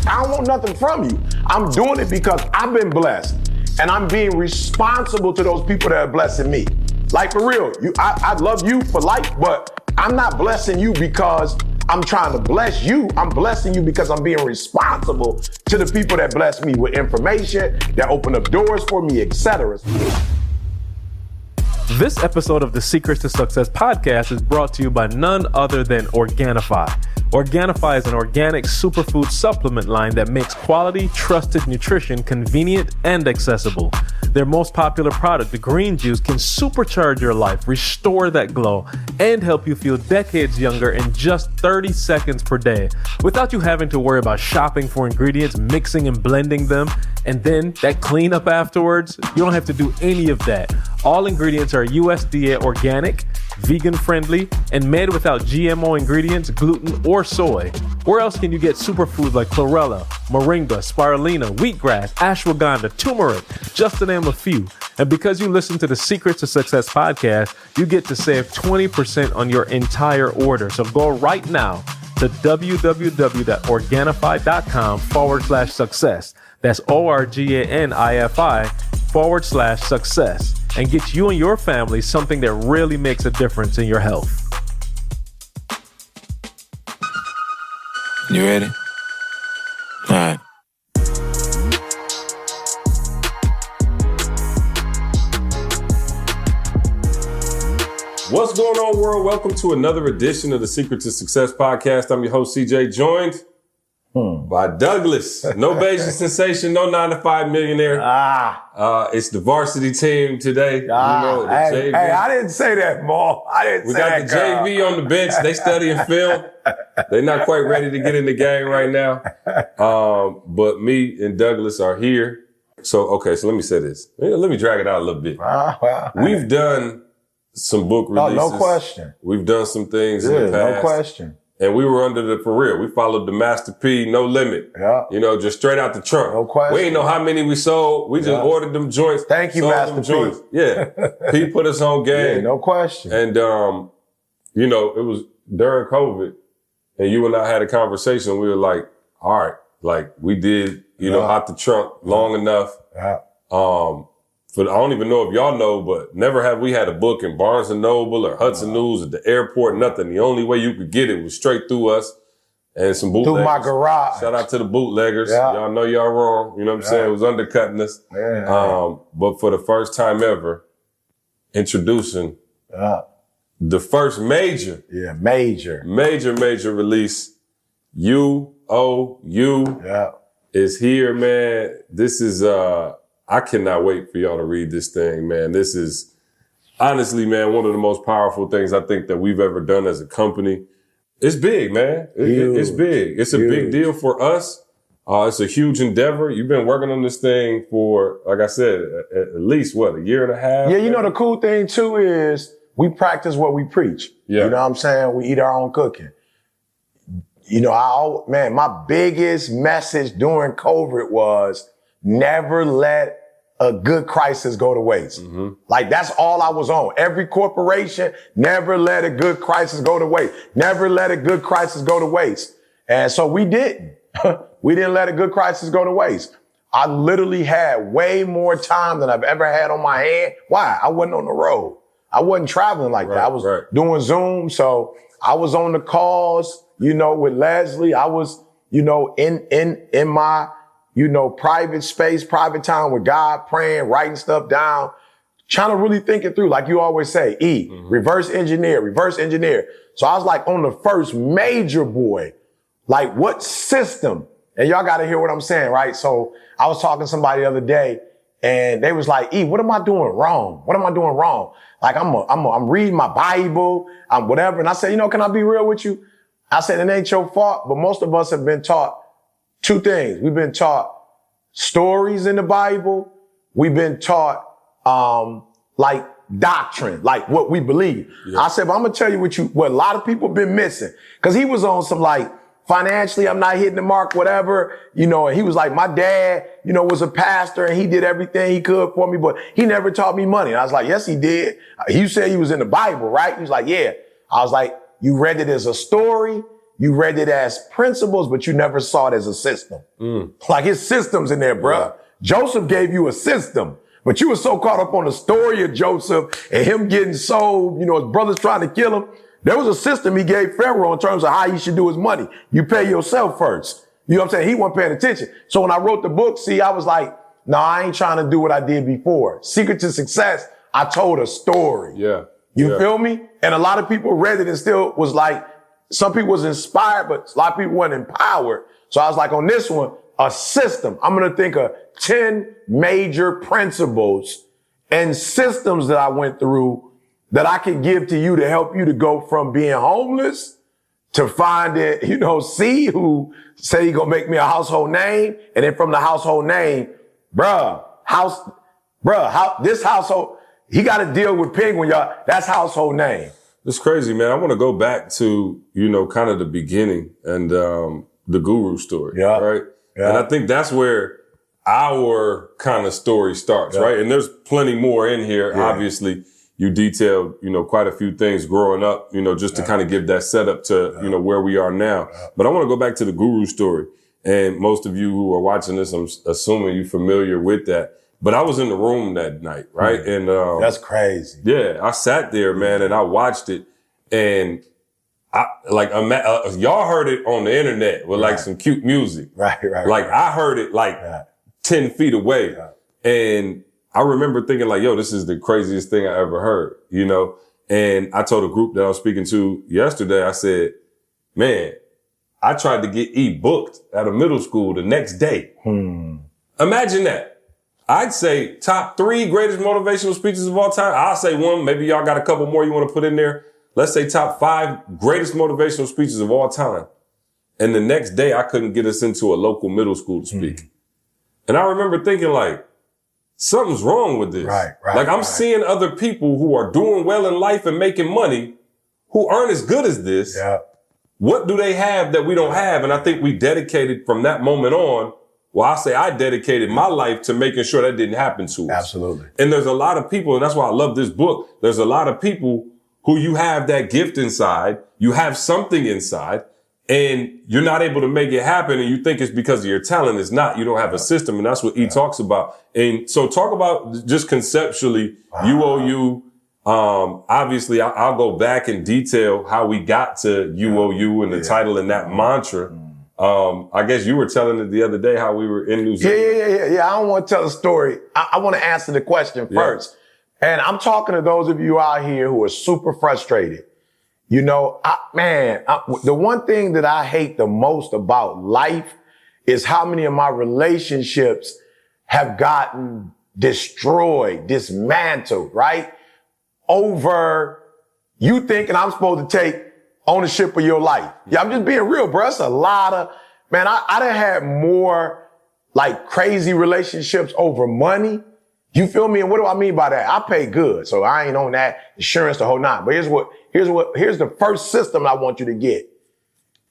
I don't want nothing from you. I'm doing it because I've been blessed. And I'm being responsible to those people that are blessing me. Like for real, I love you for life, but I'm not blessing you because I'm trying to bless you. I'm blessing you because I'm being responsible to the people that bless me with information, that open up doors for me, etc. This episode of the Secrets to Success podcast is brought to you by none other than Organifi. Organifi is an organic superfood supplement line that makes quality, trusted nutrition convenient and accessible. Their most popular product, the green juice, can supercharge your life, restore that glow, and help you feel decades younger in just 30 seconds per day, without you having to worry about shopping for ingredients, mixing and blending them, and then that cleanup afterwards. You don't have to do any of that. All ingredients are USDA organic, vegan friendly, and made without GMO ingredients, gluten, or soy. Where else can you get superfoods like chlorella, moringa, spirulina, wheatgrass, ashwagandha, turmeric, just to name a few? And because you listen to the Secrets to Success podcast, you get to save 20% on your entire order. So go right now to www.organifi.com/success. That's ORGANIFI/success. And get you and your family something that really makes a difference in your health. You ready? All right. What's going on, world? Welcome to another edition of the Secret to Success podcast. I'm your host, CJ, joined by Douglas. No Bayesian sensation, no 9-to-5 millionaire. It's the varsity team today. Hey, I didn't say that, Mo. We got the JV on the bench. They studying film. They're not quite ready to get in the game right now. But me and Douglas are here. So let me say this. Let me drag it out a little bit. We've done some book releases. No question. We've done some things in the past. No question. And we were for real. We followed the Master P, no limit. Yeah. Just straight out the trunk. No question. We ain't know how many we sold. We just ordered them joints. Thank you, Master P. Yeah. P put us on game. Yeah, no question. And, it was during COVID and you and I had a conversation. We were like, all right, like we did, out the trunk long enough. Yeah. I don't even know if y'all know, but never have we had a book in Barnes & Noble or Hudson News at the airport, nothing. The only way you could get it was straight through us and some bootleggers. Through my garage. Shout out to the bootleggers. Yeah. Y'all know y'all wrong. You know what I'm saying? It was undercutting us. Yeah. But for the first time ever, introducing the first major release, UOU is here, man. This is, I cannot wait for y'all to read this thing, man. This is honestly, man, one of the most powerful things I think that we've ever done as a company. It's big, man. It's big. It's a big deal for us. It's a huge endeavor. You've been working on this thing for, like I said, at least a year and a half? Yeah, the cool thing too is we practice what we preach. Yeah. You know what I'm saying? We eat our own cooking. My biggest message during COVID was never let a good crisis go to waste. Mm-hmm. Like that's all I was on. Every corporation, never let a good crisis go to waste. Never let a good crisis go to waste. And so we didn't. We didn't let a good crisis go to waste. I literally had way more time than I've ever had on my hand. Why? I wasn't on the road. I wasn't traveling like that. I was doing Zoom. So I was on the calls, with Leslie. I was, in my, private space, private time with God, praying, writing stuff down, trying to really think it through. Like you always say, reverse engineer. So I was like on the first major boy, like what system? And y'all got to hear what I'm saying, right? So I was talking to somebody the other day and they was like, what am I doing wrong? What am I doing wrong? Like I'm reading my Bible, I'm whatever. And I said, can I be real with you? I said, it ain't your fault, but most of us have been taught two things. We've been taught stories in the Bible. We've been taught, like doctrine, like what we believe. Yeah. I said, but I'm going to tell you what a lot of people been missing. Cause he was on some like financially, I'm not hitting the mark, whatever, and he was like, my dad, was a pastor and he did everything he could for me, but he never taught me money. And I was like, yes, he did. You said he was in the Bible, right? He was like, yeah. I was like, you read it as a story. you read it as principles, but you never saw it as a system. Like his system's in there, bruh. Yeah. Joseph gave you a system, but you were so caught up on the story of Joseph and him getting sold, his brothers trying to kill him. There was a system he gave Pharaoh in terms of how he should do his money. You pay yourself first. You know what I'm saying? He wasn't paying attention. So when I wrote the book, I was like, no, I ain't trying to do what I did before. Secret to Success, I told a story. Yeah. You feel me? And a lot of people read it and still was like, some people was inspired, but a lot of people weren't empowered. So I was like, on this one, a system. I'm going to think of 10 major principles and systems that I went through that I could give to you to help you to go from being homeless to finding, C, who said he gonna make me a household name. And then from the household name, this household, he got to deal with Penguin, y'all. That's household name. It's crazy, man. I want to go back to, kind of the beginning and the guru story, right? Yeah. And I think that's where our kind of story starts, right? And there's plenty more in here. Yeah. Obviously, you detailed, quite a few things growing up, just to kind of give that setup to, where we are now. But I want to go back to the guru story. And most of you who are watching this, I'm assuming you're familiar with that. But I was in the room that night, right? And that's crazy. Yeah, I sat there, man, and I watched it. And y'all heard it on the internet with like some cute music. Right. I heard it 10 feet away. Yeah. And I remember thinking like, yo, this is the craziest thing I ever heard, And I told a group that I was speaking to yesterday, I said, man, I tried to get E booked at a middle school the next day. Imagine that. I'd say top 3 greatest motivational speeches of all time. I'll say one. Maybe y'all got a couple more you want to put in there. Let's say top 5 greatest motivational speeches of all time. And the next day I couldn't get us into a local middle school to speak. And I remember thinking like, something's wrong with this. Right. Like I'm seeing other people who are doing well in life and making money who aren't as good as this. Yeah. What do they have that we don't have? And I think we dedicated from that moment on. Well, I dedicated my life to making sure that didn't happen to us. Absolutely. And there's a lot of people, and that's why I love this book. There's a lot of people who you have that gift inside, you have something inside, and you're not able to make it happen, and you think it's because of your talent. It's not. You don't have a system, and that's what E talks about. And so talk about just conceptually, UOU. Obviously, I'll go back and detail how we got to UOU and the title and that mantra. I guess you were telling it the other day how we were in New Zealand. Yeah. I don't want to tell a story. I want to answer the question first. And I'm talking to those of you out here who are super frustrated. The one thing that I hate the most about life is how many of my relationships have gotten destroyed, dismantled, right? Over you thinking I'm supposed to take ownership of your life. Yeah, I'm just being real, bro. It's a lot of, man, I done had more like crazy relationships over money. You feel me? And what do I mean by that? I pay good. So I ain't on that insurance the whole 9. But here's the first system I want you to get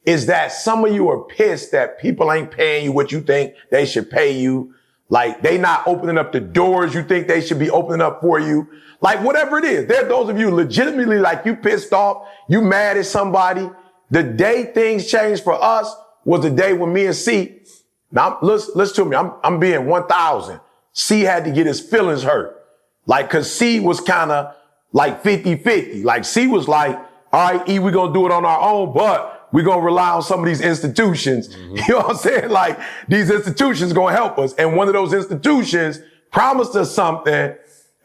is that some of you are pissed that people ain't paying you what you think they should pay you. Like they not opening up the doors you think they should be opening up for you. Like whatever it is. There are those of you legitimately like you pissed off, you mad at somebody. The day things changed for us was the day when me and C, now listen to me, I'm being 1,000. C had to get his feelings hurt. Like, cause C was kind of like 50-50. Like C was like, all right, E, we're going to do it on our own, but we're going to rely on some of these institutions. You know what I'm saying? Like these institutions going to help us. And one of those institutions promised us something.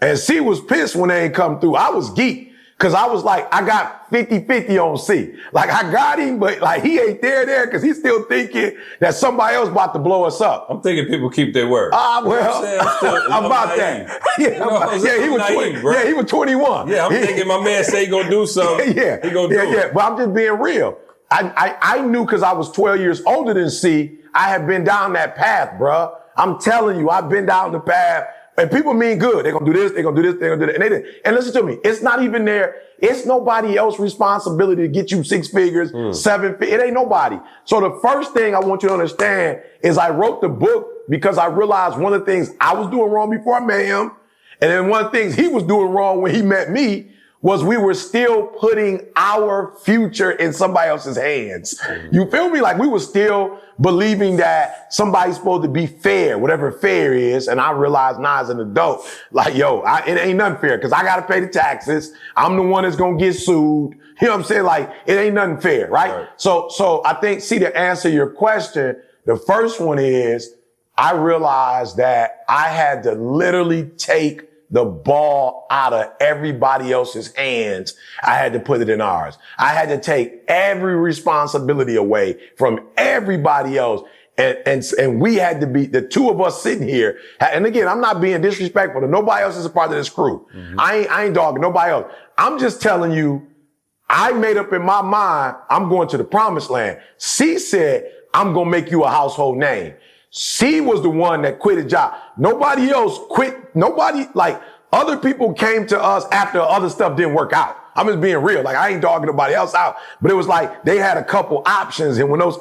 And C was pissed when they ain't come through. I was geeked because I was like, I got 50-50 on C. Like I got him, but like he ain't there because he's still thinking that somebody else about to blow us up. I'm thinking people keep their word. I'm about that. He was 21. Yeah, I'm thinking my man say he gonna do something. He gonna do it. But I'm just being real. I knew because I was 12 years older than C, I had been down that path, bruh. I'm telling you, I've been down the path. And people mean good. They're going to do this, they're going to do this, they're going to do that. And they did. And listen to me. It's not even there. It's nobody else's responsibility to get you 6 figures, 7 figures. It ain't nobody. So the first thing I want you to understand is I wrote the book because I realized one of the things I was doing wrong before I met him. And then one of the things he was doing wrong when he met me was we were still putting our future in somebody else's hands. You feel me? Like we were still believing that somebody's supposed to be fair, whatever fair is. And I realized now as an adult, like, yo, it ain't nothing fair because I got to pay the taxes. I'm the one that's going to get sued. You know what I'm saying? Like it ain't nothing fair, right? So I think, see, to answer your question, the first one is I realized that I had to literally take the ball out of everybody else's hands. I had to put it in ours. I had to take every responsibility away from everybody else. And we had to be, the two of us sitting here. And again, I'm not being disrespectful to nobody else is a part of this crew. Mm-hmm. I ain't dogging nobody else. I'm just telling you, I made up in my mind, I'm going to the promised land. C said, I'm going to make you a household name. She was the one that quit a job. Nobody else quit. Nobody, like other people came to us after other stuff didn't work out. I'm just being real. Like I ain't dogging nobody else out, but it was like they had a couple options. And when those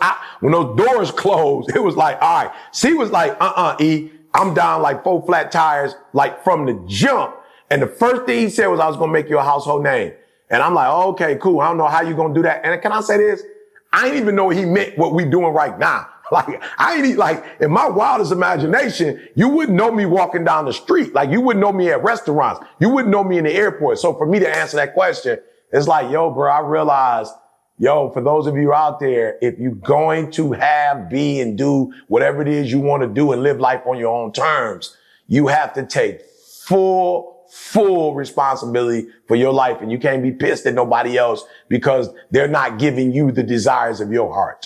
doors closed, it was like, all right. She was like, E, I'm down like 4 flat tires, like from the jump. And the first thing he said was, I was going to make you a household name. And I'm like, oh, okay, cool. I don't know how you going to do that. And can I say this? I didn't even know he meant what we doing right now. Like, in my wildest imagination, you wouldn't know me walking down the street. Like, you wouldn't know me at restaurants. You wouldn't know me in the airport. So for me to answer that question, it's like, yo, bro, I realized, for those of you out there, if you're going to be and do whatever it is you want to do and live life on your own terms, you have to take full responsibility for your life. And you can't be pissed at nobody else because they're not giving you the desires of your heart.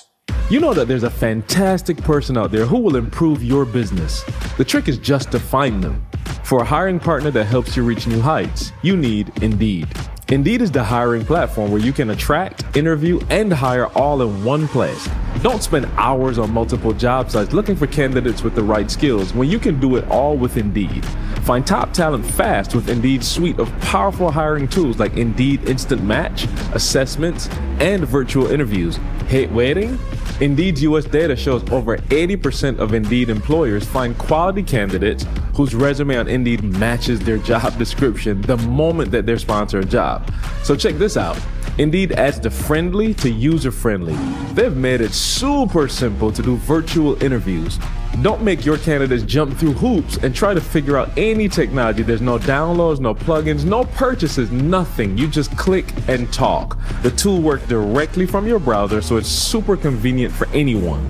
You know that there's a fantastic person out there who will improve your business. The trick is just to find them. For a hiring partner that helps you reach new heights, you need Indeed. Indeed is the hiring platform where you can attract, interview, and hire all in one place. Don't spend hours on multiple job sites looking for candidates with the right skills when you can do it all with Indeed. Find top talent fast with Indeed's suite of powerful hiring tools like Indeed Instant Match, assessments, and virtual interviews. Hate waiting? Indeed's US data shows over 80% of Indeed employers find quality candidates whose resume on Indeed matches their job description the moment that they sponsor a job. So check this out. Indeed adds the friendly to user-friendly. They've made it super simple to do virtual interviews. Don't make your candidates jump through hoops and try to figure out any technology. There's no downloads, no plugins, no purchases, nothing. You just click and talk. The tool works directly from your browser, so it's super convenient for anyone.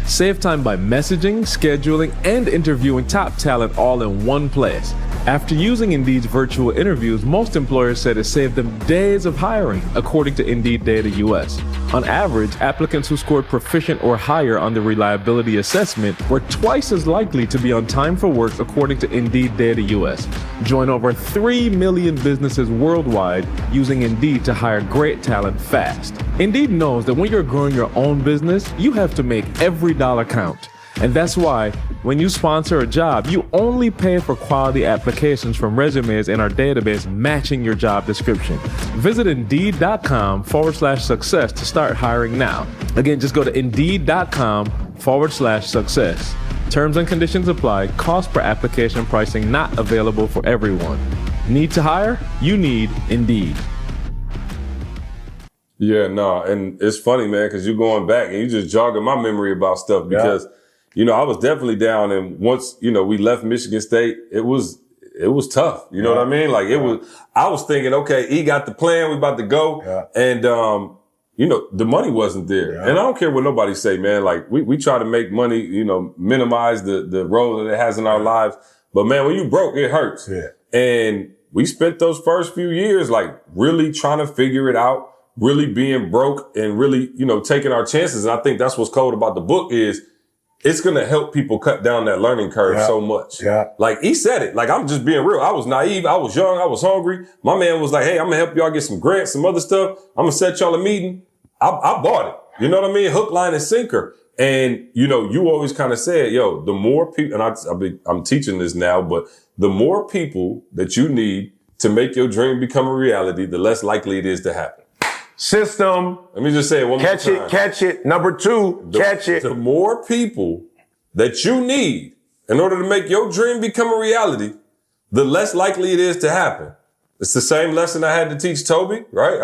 Save time by messaging, scheduling, and interviewing top talent all in one place. After using Indeed's virtual interviews, most employers said it saved them days of hiring, according to Indeed Data US. On average, applicants who scored proficient or higher on the reliability assessment were twice as likely to be on time for work, according to Indeed Data US. Join over 3 million businesses worldwide using Indeed to hire great talent fast. Indeed knows that when you're growing your own business, you have to make every dollar count. And that's why when you sponsor a job, you only pay for quality applications from resumes in our database matching your job description. Visit Indeed.com/success to start hiring now. Again, just go to Indeed.com/success. Terms and conditions apply. Cost per application pricing not available for everyone. Need to hire? You need Indeed. Yeah, no, and it's funny, man, because you're going back and you just jogging my memory about stuff because, I was definitely down. And once, we left Michigan State, it was tough. You know what I mean? Like I was thinking, okay, he got the plan. We about to go. Yeah. And, the money wasn't there. Yeah. And I don't care what nobody say, man. Like we try to make money, minimize the role that it has in our lives. But man, when you broke, it hurts. Yeah. And we spent those first few years, like really trying to figure it out, really being broke and really, taking our chances. And I think that's what's cool about the book is it's going to help people cut down that learning curve so much. Yeah. Like he said it, like I'm just being real. I was naive. I was young. I was hungry. My man was like, hey, I'm going to help y'all get some grants, some other stuff. I'm going to set y'all a meeting. I bought it. You know what I mean? Hook, line, and sinker. And, you always kind of said, the more people, and I'm teaching this now, but the more people that you need to make your dream become a reality, the less likely it is to happen. System. Let me just say it one more time. Catch it. Number 2, catch it. The more people that you need in order to make your dream become a reality, the less likely it is to happen. It's the same lesson I had to teach Toby, right?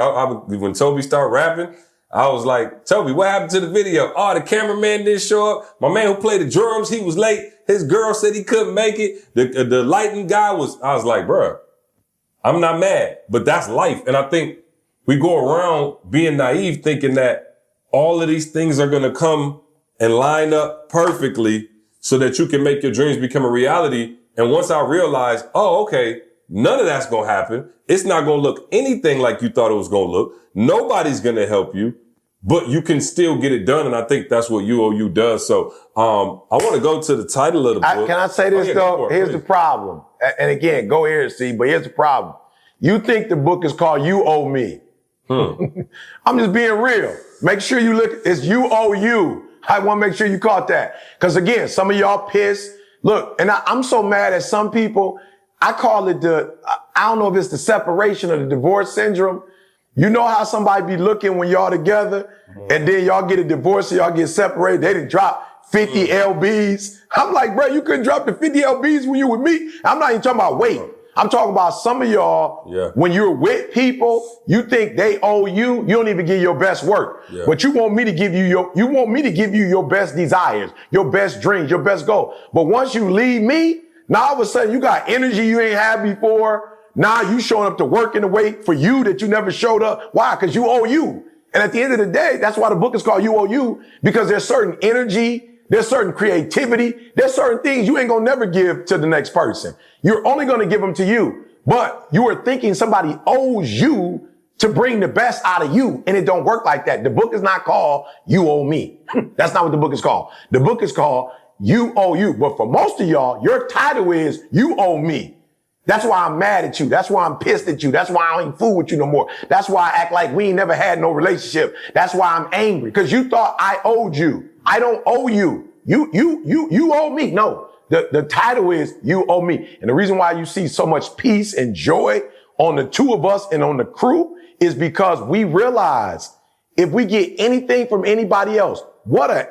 When Toby started rapping, I was like, Toby, what happened to the video? Oh, the cameraman didn't show up. My man who played the drums, he was late. His girl said he couldn't make it. The lighting guy I was like, bruh, I'm not mad, but that's life. And I think we go around being naive thinking that all of these things are going to come and line up perfectly so that you can make your dreams become a reality. And once I realized, oh, okay, none of that's going to happen. It's not going to look anything like you thought it was going to look. Nobody's going to help you, but you can still get it done. And I think that's what UOU does. So I want to go to the title of the book. Can I say this, though? Here's the problem. And again, go here and see, but here's the problem. You think the book is called You Owe Me. I'm just being real. Make sure you look. It's You Owe You. I want to make sure you caught that. Because again, some of y'all pissed. Look, and I'm so mad at some people. I call it I don't know if it's the separation or the divorce syndrome. You know how somebody be looking when y'all together and then y'all get a divorce or y'all get separated. They didn't drop 50 LBs. I'm like, bro, you couldn't drop the 50 LBs when you with me. I'm not even talking about weight. I'm talking about some of y'all, when you're with people, you think they owe you. You don't even give your best work. Yeah. But you want me to give you your best desires, your best dreams, your best goal. But once you leave me, now all of a sudden you got energy you ain't had before. Now you showing up to work in a way for you that you never showed up. Why? Because you owe you. And at the end of the day, that's why the book is called You Owe You, because there's certain energy, there's certain creativity, there's certain things you ain't gonna never give to the next person. You're only gonna give them to you. But you are thinking somebody owes you to bring the best out of you, and it don't work like that. The book is not called You Owe Me. That's not what the book is called. The book is called You Owe You. But for most of y'all, your title is You Owe Me. That's why I'm mad at you. That's why I'm pissed at you. That's why I ain't fool with you no more. That's why I act like we ain't never had no relationship. That's why I'm angry, because you thought I owed you. I don't owe you. You owe me. No, the title is You Owe Me. And the reason why you see so much peace and joy on the two of us and on the crew is because we realize if we get anything from anybody else, what a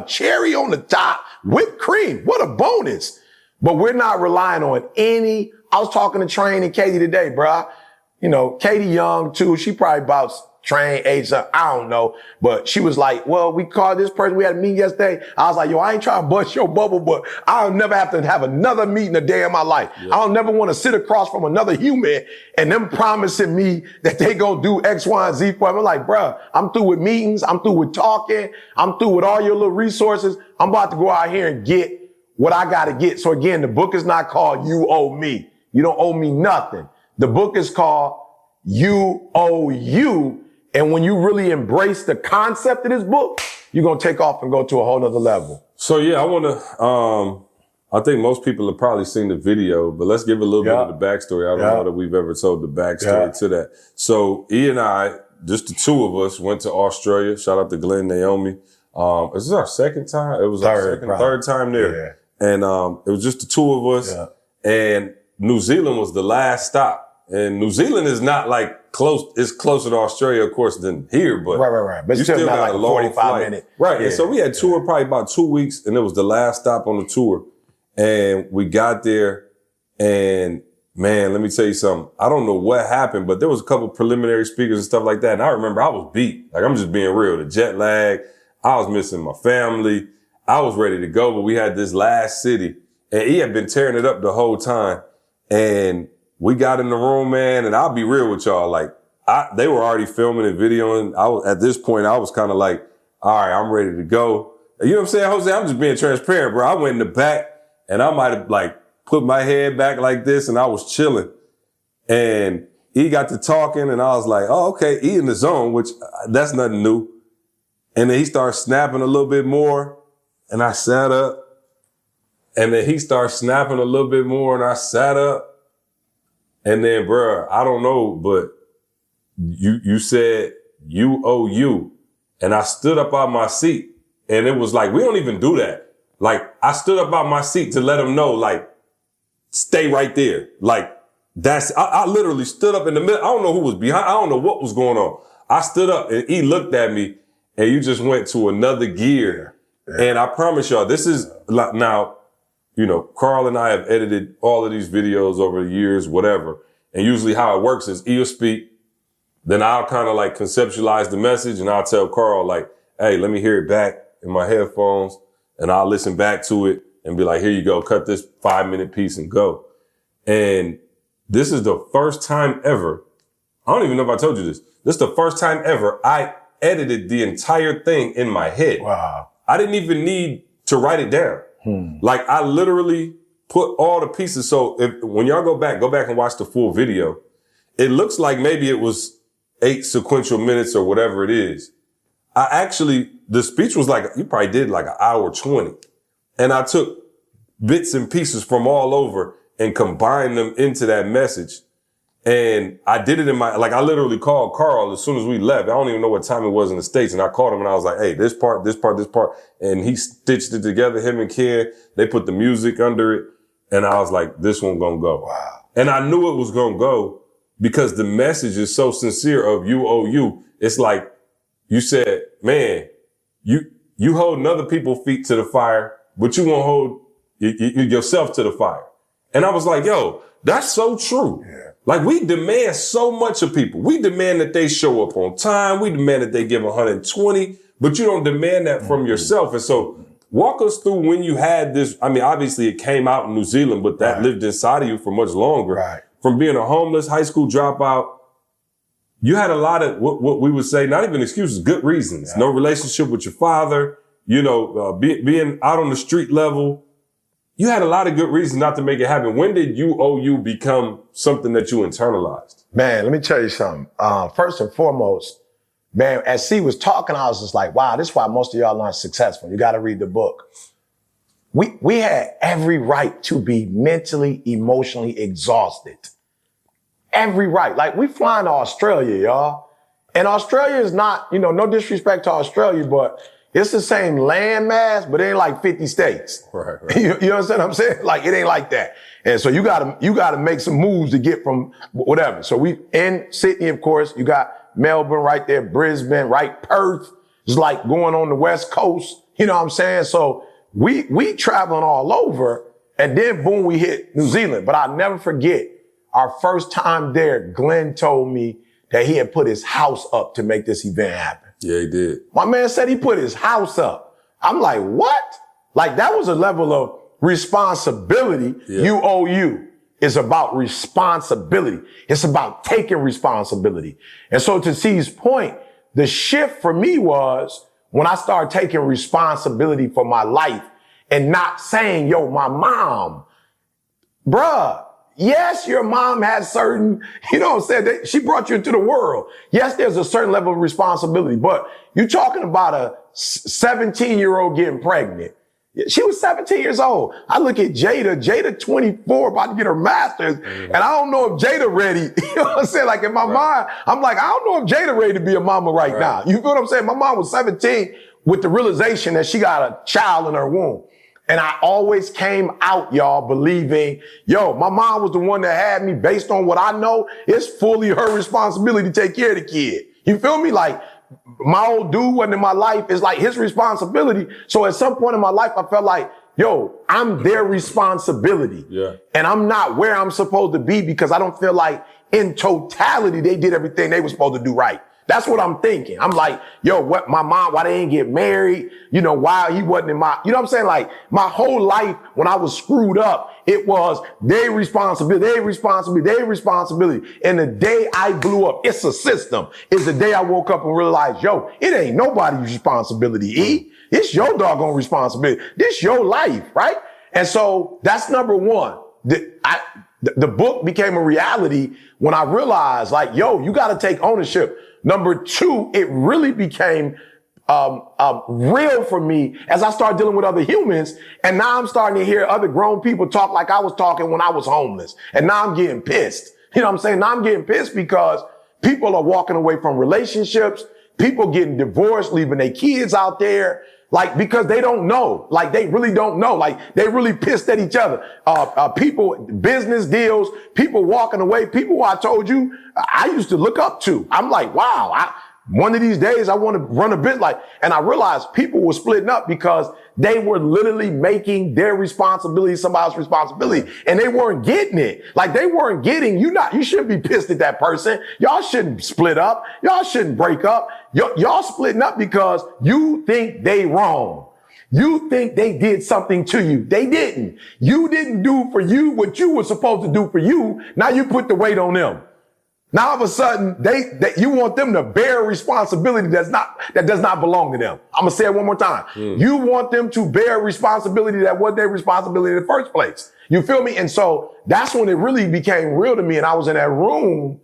cherry on the top, whipped cream. What a bonus. But we're not relying on any. I was talking to Train and Katie today, bruh. You know, Katie young too. She probably about Train age, I don't know. But she was like, well, we called this person. We had a meeting yesterday. I was like, yo, I ain't trying to bust your bubble, but I'll never have to have another meeting a day in my life. Yeah. I'll never want to sit across from another human and them promising me that they gonna do X, Y, and Z for me. I'm like, bruh, I'm through with meetings. I'm through with talking. I'm through with all your little resources. I'm about to go out here and get what I got to get. So again, the book is not called You Owe Me. You don't owe me nothing. The book is called You Owe You. And when you really embrace the concept of this book, you're going to take off and go to a whole nother level. So yeah, I want to, I think most people have probably seen the video, but let's give a little bit of the backstory. I don't know that we've ever told the backstory to that. So E and I, just the two of us, went to Australia. Shout out to Glenn, Naomi. This is our second time. It was our third time there. Yeah. And it was just the two of us. Yeah. And New Zealand was the last stop. And New Zealand is not like close. It's closer to Australia, of course, than here. But right. But you still got like a long 45 minute. Right. Yeah. And so we had toured probably about 2 weeks, and it was the last stop on the tour. And we got there, and man, let me tell you something. I don't know what happened, but there was a couple of preliminary speakers and stuff like that. And I remember I was beat. Like, I'm just being real. The jet lag. I was missing my family. I was ready to go, but we had this last city, and he had been tearing it up the whole time. And we got in the room, man, and I'll be real with y'all. Like, they were already filming and videoing. At this point, I was kind of like, all right, I'm ready to go. You know what I'm saying, Jose? I'm just being transparent, bro. I went in the back, and I might have like put my head back like this, and I was chilling. And he got to talking, and I was like, oh, okay, he in the zone, which that's nothing new. And then he started snapping a little bit more, and I sat up. And then he started snapping a little bit more, and I sat up. And then, bruh, I don't know, but you said you owe you. And I stood up out my seat, and it was like, we don't even do that. Like, I stood up out my seat to let him know, like, stay right there. Like, I literally stood up in the middle. I don't know who was behind. I don't know what was going on. I stood up, and he looked at me, and you just went to another gear. Yeah. And I promise y'all, this is like, now, Carl and I have edited all of these videos over the years, whatever. And usually how it works is he'll speak, then I'll kind of like conceptualize the message and I'll tell Carl like, hey, let me hear it back in my headphones and I'll listen back to it and be like, here you go, cut this 5-minute piece and go. And this is the first time ever, I don't even know if I told you this. This is the first time ever I edited the entire thing in my head. Wow. I didn't even need to write it down. Like I literally put all the pieces. So when y'all go back and watch the full video, it looks like maybe it was 8 sequential minutes or whatever it is. The speech was like, you probably did like 1:20. And I took bits and pieces from all over and combined them into that message. And I did it I literally called Carl as soon as we left. I don't even know what time it was in the States. And I called him and I was like, hey, this part. And he stitched it together, him and Ken. They put the music under it. And I was like, this one gonna go. Wow. And I knew it was gonna go because the message is so sincere of you owe you. It's like you said, man, you holding other people's feet to the fire, but you won't hold yourself to the fire. And I was like, yo, that's so true. Yeah. Like we demand so much of people. We demand that they show up on time. We demand that they give 120, but you don't demand that from yourself. And so walk us through when you had this. I mean, obviously it came out in New Zealand, but that lived inside of you for much longer. Right. From being a homeless high school dropout, you had a lot of what we would say, not even excuses, good reasons. Yeah. No relationship with your father, being out on the street level. You had a lot of good reasons not to make it happen. When did you become something that you internalized? Man, let me tell you something. First and foremost, man, as C was talking, I was just like, wow, this is why most of y'all aren't successful. You got to read the book. We had every right to be mentally, emotionally exhausted. Every right. Like we flying to Australia, y'all. And Australia is not, no disrespect to Australia, but it's the same land mass, but it ain't like 50 states. Right. You understand what I'm saying? Like it ain't like that. And so you gotta make some moves to get from whatever. So we in Sydney, of course, you got Melbourne right there, Brisbane, right? Perth. It's like going on the West Coast. You know what I'm saying? So we traveling all over and then boom, we hit New Zealand. But I'll never forget our first time there, Glenn told me that he had put his house up to make this event happen. Yeah, he did. My man said he put his house up. I'm like, what? Like that was a level of responsibility. Yeah. You owe you. It's about responsibility. It's about taking responsibility. And so to C's point, the shift for me was when I started taking responsibility for my life and not saying, yo, my mom, bruh, yes, your mom has certain, she brought you into the world. Yes, there's a certain level of responsibility, but you're talking about a 17-year-old getting pregnant. She was 17 years old. I look at Jada 24, about to get her master's, and I don't know if Jada ready. You know what I'm saying? Like in my mind, I'm like, I don't know if Jada ready to be a mama right now. You feel what I'm saying? My mom was 17 with the realization that she got a child in her womb. And I always came out, y'all, believing, my mom was the one that had me. Based on what I know, it's fully her responsibility to take care of the kid. You feel me? Like, my old dude wasn't in my life. It's like his responsibility. So at some point in my life, I felt like, I'm their responsibility. Yeah. And I'm not where I'm supposed to be because I don't feel like in totality, they did everything they were supposed to do right. That's what I'm thinking. I'm like, what my mom, why they ain't get married? Why he wasn't in my, what I'm saying? Like my whole life when I was screwed up, it was their responsibility. And the day I blew up, it's a system. It's the day I woke up and realized, it ain't nobody's responsibility, E. It's your doggone responsibility. This your life, right? And so that's number one. The book became a reality when I realized like, you got to take ownership. Number two, it really became real for me as I started dealing with other humans. And now I'm starting to hear other grown people talk like I was talking when I was homeless. And now I'm getting pissed. You know what I'm saying? Now I'm getting pissed because people are walking away from relationships, people getting divorced, leaving their kids out there. Like, because they don't know. Like, they really don't know. Like, they really pissed at each other. People, business deals, people walking away, people who I told you I used to look up to. I'm like, wow, one of these days I want to run a bit like, and I realized people were splitting up because they were literally making their responsibility somebody else's responsibility, and they weren't getting it. Like, they weren't getting, you shouldn't be pissed at that person. Y'all shouldn't split up. Y'all shouldn't break up. Y'all splitting up because you think they wrong. You think they did something to you. They didn't. You didn't do for you what you were supposed to do for you. Now you put the weight on them. Now all of a sudden, you want them to bear responsibility that does not belong to them. I'm gonna say it one more time. You want them to bear responsibility that wasn't their responsibility in the first place. You feel me? And so that's when it really became real to me. And I was in that room.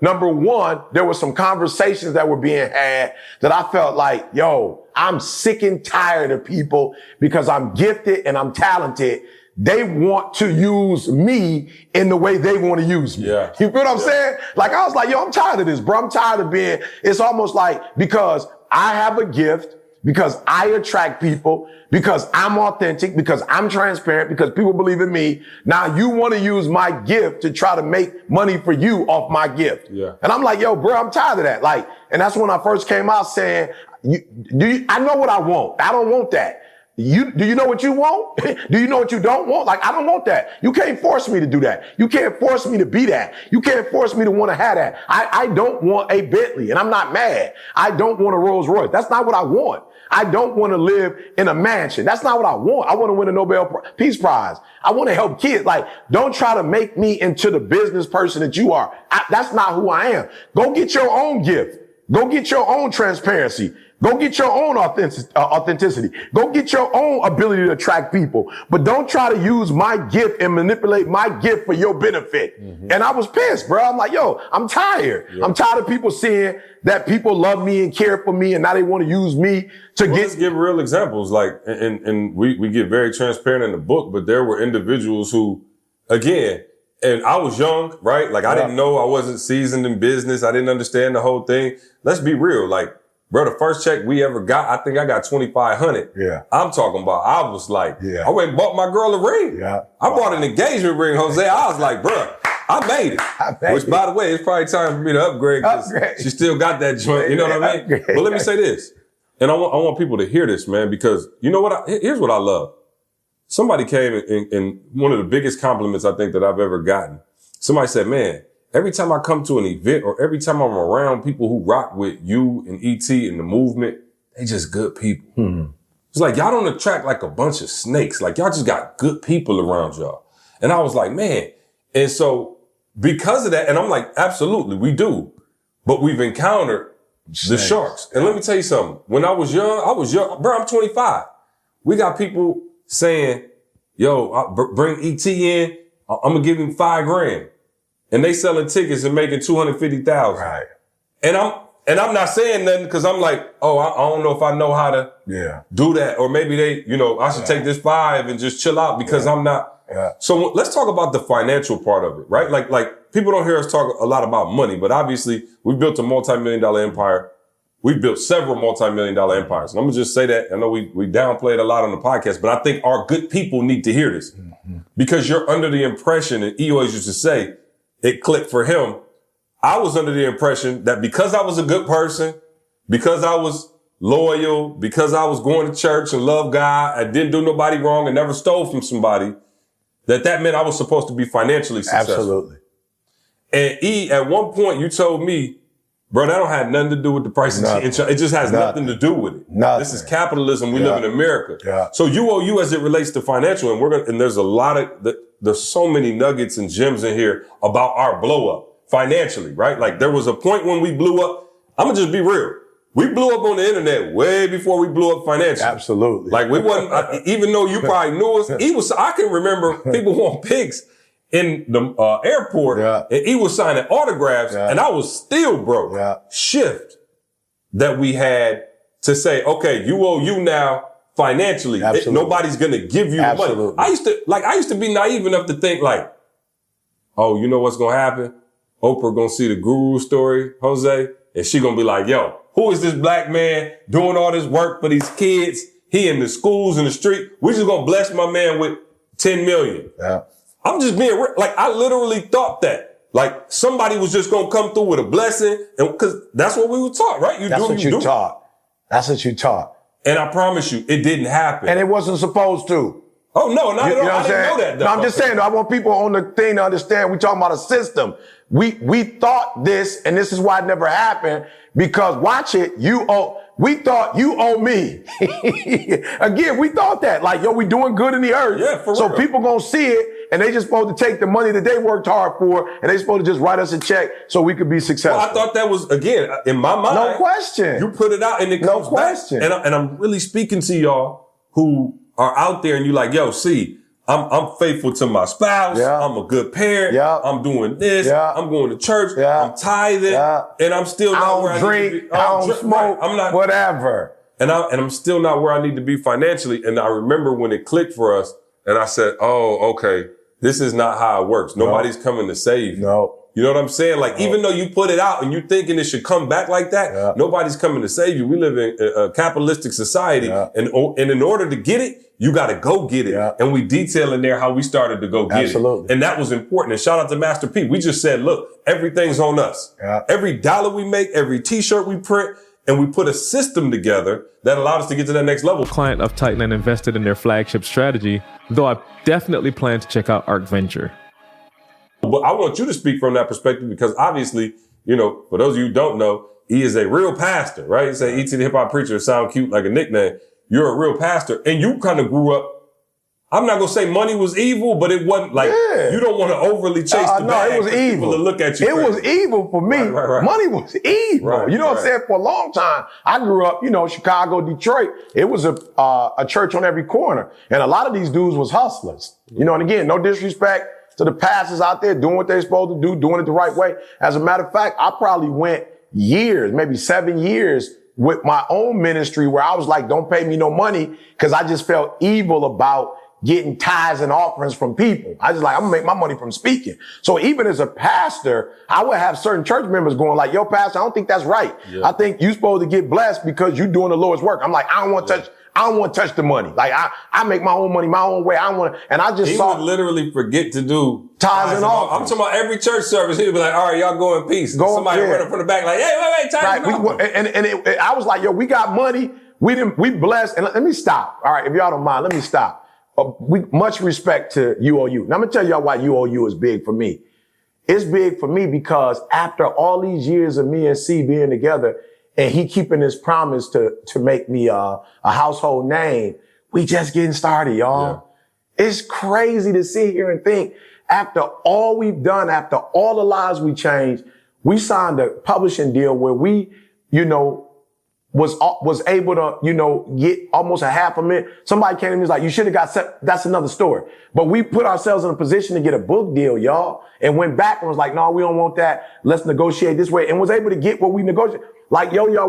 Number one, there were some conversations that were being had that I felt like, yo, I'm sick and tired of people because I'm gifted and I'm talented. They want to use me in the way they want to use me. Yeah. You feel what I'm saying? Like, I was like, yo, I'm tired of this, bro. I'm tired of it's almost like because I have a gift, because I attract people, because I'm authentic, because I'm transparent, because people believe in me. Now you want to use my gift to try to make money for you off my gift. Yeah. And I'm like, yo, bro, I'm tired of that. Like, and that's when I first came out saying, I know what I want. I don't want that. Do you know what you want? Do you know what you don't want? Like, I don't want that. You can't force me to do that. You can't force me to be that. You can't force me to want to have that. I don't want a Bentley, and I'm not mad. I don't want a Rolls Royce. That's not what I want. I don't want to live in a mansion. That's not what I want. I want to win a Nobel Peace Prize. I want to help kids. Like, don't try to make me into the business person that you are. That's not who I am. Go get your own gift. Go get your own transparency. Go get your own authenticity. Go get your own ability to attract people. But don't try to use my gift and manipulate my gift for your benefit. And I was pissed, bro. I'm like, yo, I'm tired. Yeah. I'm tired of people seeing that people love me and care for me, and now they want to use me to Let's give real examples. Like, and we get very transparent in the book, but there were individuals who, again, and I was young, right? Like, I didn't know, I wasn't seasoned in business. I didn't understand the whole thing. Let's be real. Like, bro, the first check we ever got, I think I got $2,500. Yeah. I'm talking about, I was like, I went and bought my girl a ring. Yeah. I bought an engagement ring, Jose. I was like, bro, I made it. Which, by the way, it's probably time for me to upgrade because she still got that joint. You know what I mean? But let me say this. And I want people to hear this, man, because you know what? Here's what I love. Somebody came and one of the biggest compliments I think that I've ever gotten. Somebody said, man, every time I come to an event or every time I'm around people who rock with you and ET and the movement, they just good people. Mm-hmm. It's like, y'all don't attract like a bunch of snakes. Like, y'all just got good people around y'all. And I was like, man. And so because of that, and I'm like, absolutely, we do. But we've encountered the sharks. And let me tell you something. When I was young, bro, I'm 25. We got people saying, yo, bring ET in. I'm going to give him $5,000. And they selling tickets and making $250,000. Right. And I'm not saying nothing because I'm like, oh, I don't know if I know how to do that. Or maybe I should take this 5 and just chill out because I'm not. Yeah. So let's talk about the financial part of it, right? Like people don't hear us talk a lot about money, but obviously we built a multi-million-dollar empire. We built several multi-million-dollar empires. And I'm going to just say that. I know we downplayed a lot on the podcast, but I think our good people need to hear this because you're under the impression, and he always used to say, it clicked for him. I was under the impression that because I was a good person, because I was loyal, because I was going to church and loved God, I didn't do nobody wrong and never stole from somebody, that meant I was supposed to be financially successful. Absolutely. And at one point you told me, bro, that don't have nothing to do with the price of change. It just has nothing to do with it. This is capitalism. We live in America. Yeah. So you owe you as it relates to financial, and there's a lot of there's so many nuggets and gems in here about our blow up financially, right? Like there was a point when we blew up. I'm gonna just be real. We blew up on the internet way before we blew up financially. Absolutely. Like we wasn't, even though you probably knew us, I can remember people want pics in the airport and he was signing autographs and I was still broke. Shift that we had to say, okay, you owe you now financially. Nobody's going to give you money. I used to be naive enough to think like, oh, you know what's going to happen? Oprah going to see the Guru story, Jose, and she going to be like, yo, who is this black man doing all this work for these kids? He in the schools in the street. We just going to bless my man with 10 million. Yeah. I'm just being like, I literally thought that. Like somebody was just going to come through with a blessing. And cause that's what we were taught, right? That's what you taught. And I promise you, it didn't happen. And it wasn't supposed to. Oh, no, not at all. I didn't know that, though. No, I'm just saying, I want people on the thing to understand we're talking about a system. We thought this, and this is why it never happened, because watch it, we thought you owe me. Again, we thought that, like, yo, we doing good in the earth. Yeah, for so real. people gonna see it, and they just supposed to take the money that they worked hard for, and they supposed to just write us a check so we could be successful. Well, I thought that was, again, in my mind. No question. You put it out and it comes question. back. And I'm really speaking to y'all who are out there and you like, yo, see, I'm faithful to my spouse. Yeah. I'm a good parent. Yeah. I'm doing this. Yeah. I'm going to church. Yeah. I'm tithing. Yeah. And I'm still not where I don't need to drink, be. I don't smoke, I'm not, whatever. and I'm still not where I need to be financially. And I remember when it clicked for us and I said, oh, okay, this is not how it works. Nobody's coming to save you. No. You know what I'm saying? Like, even though you put it out and you thinking it should come back like that, nobody's coming to save you. We live in a capitalistic society. And in order to get it, you got to go get it. And we detail in there how we started to go get it. And that was important. And shout out to Master P. We just said, look, everything's on us. Every dollar we make, every t-shirt we print, and we put a system together that allowed us to get to that next level. Client of Titan and invested in their flagship strategy, though I definitely plan to check out Arc Venture. But I want you to speak from that perspective because obviously, you know, for those of you who don't know, he is a real pastor, right? You say E.T. the hip hop preacher sound cute like a nickname. You're a real pastor and you kind of grew up. I'm not going to say money was evil, but it wasn't like, you don't want to overly chase the bag. No, it was evil. People to look at you. It was evil for me. Right. Money was evil. You know what I'm saying? For a long time, I grew up, you know, Chicago, Detroit. It was a church on every corner. And a lot of these dudes was hustlers. You know, and again, no disrespect to the pastors out there doing what they're supposed to do, doing it the right way. As a matter of fact, I probably went years, maybe 7 years with my own ministry where I was like, don't pay me no money because I just felt evil about getting tithes and offerings from people. I just like, I'm gonna make my money from speaking. So even as a pastor, I would have certain church members going like, yo, pastor, I don't think that's right. I think you're supposed to get blessed because you're doing the Lord's work. I'm like, I don't want to touch the money. Like I make my own money my own way. And I just would literally forget to do tithes and offerings. I'm talking about every church service. He'd be like, all right, y'all go in peace. Somebody run up from the back like, hey, wait, tithes and offerings. I was like, yo, we got money. We blessed. And let me stop. All right. If y'all don't mind, let me stop. Much respect to UOU. Now I'm gonna tell y'all why UOU is big for me. It's big for me because after all these years of me and C being together and he keeping his promise to make me a household name, we just getting started, y'all. Yeah. It's crazy to sit here and think after all we've done, after all the lives we changed, we signed a publishing deal where we, you know, was able to, you know, get almost $500,000. Somebody came to me and was like, you should have got that's another story. But we put ourselves in a position to get a book deal, y'all, and went back and was like, no, we don't want that. Let's negotiate this way. And was able to get what we negotiated. Like, yo, y'all,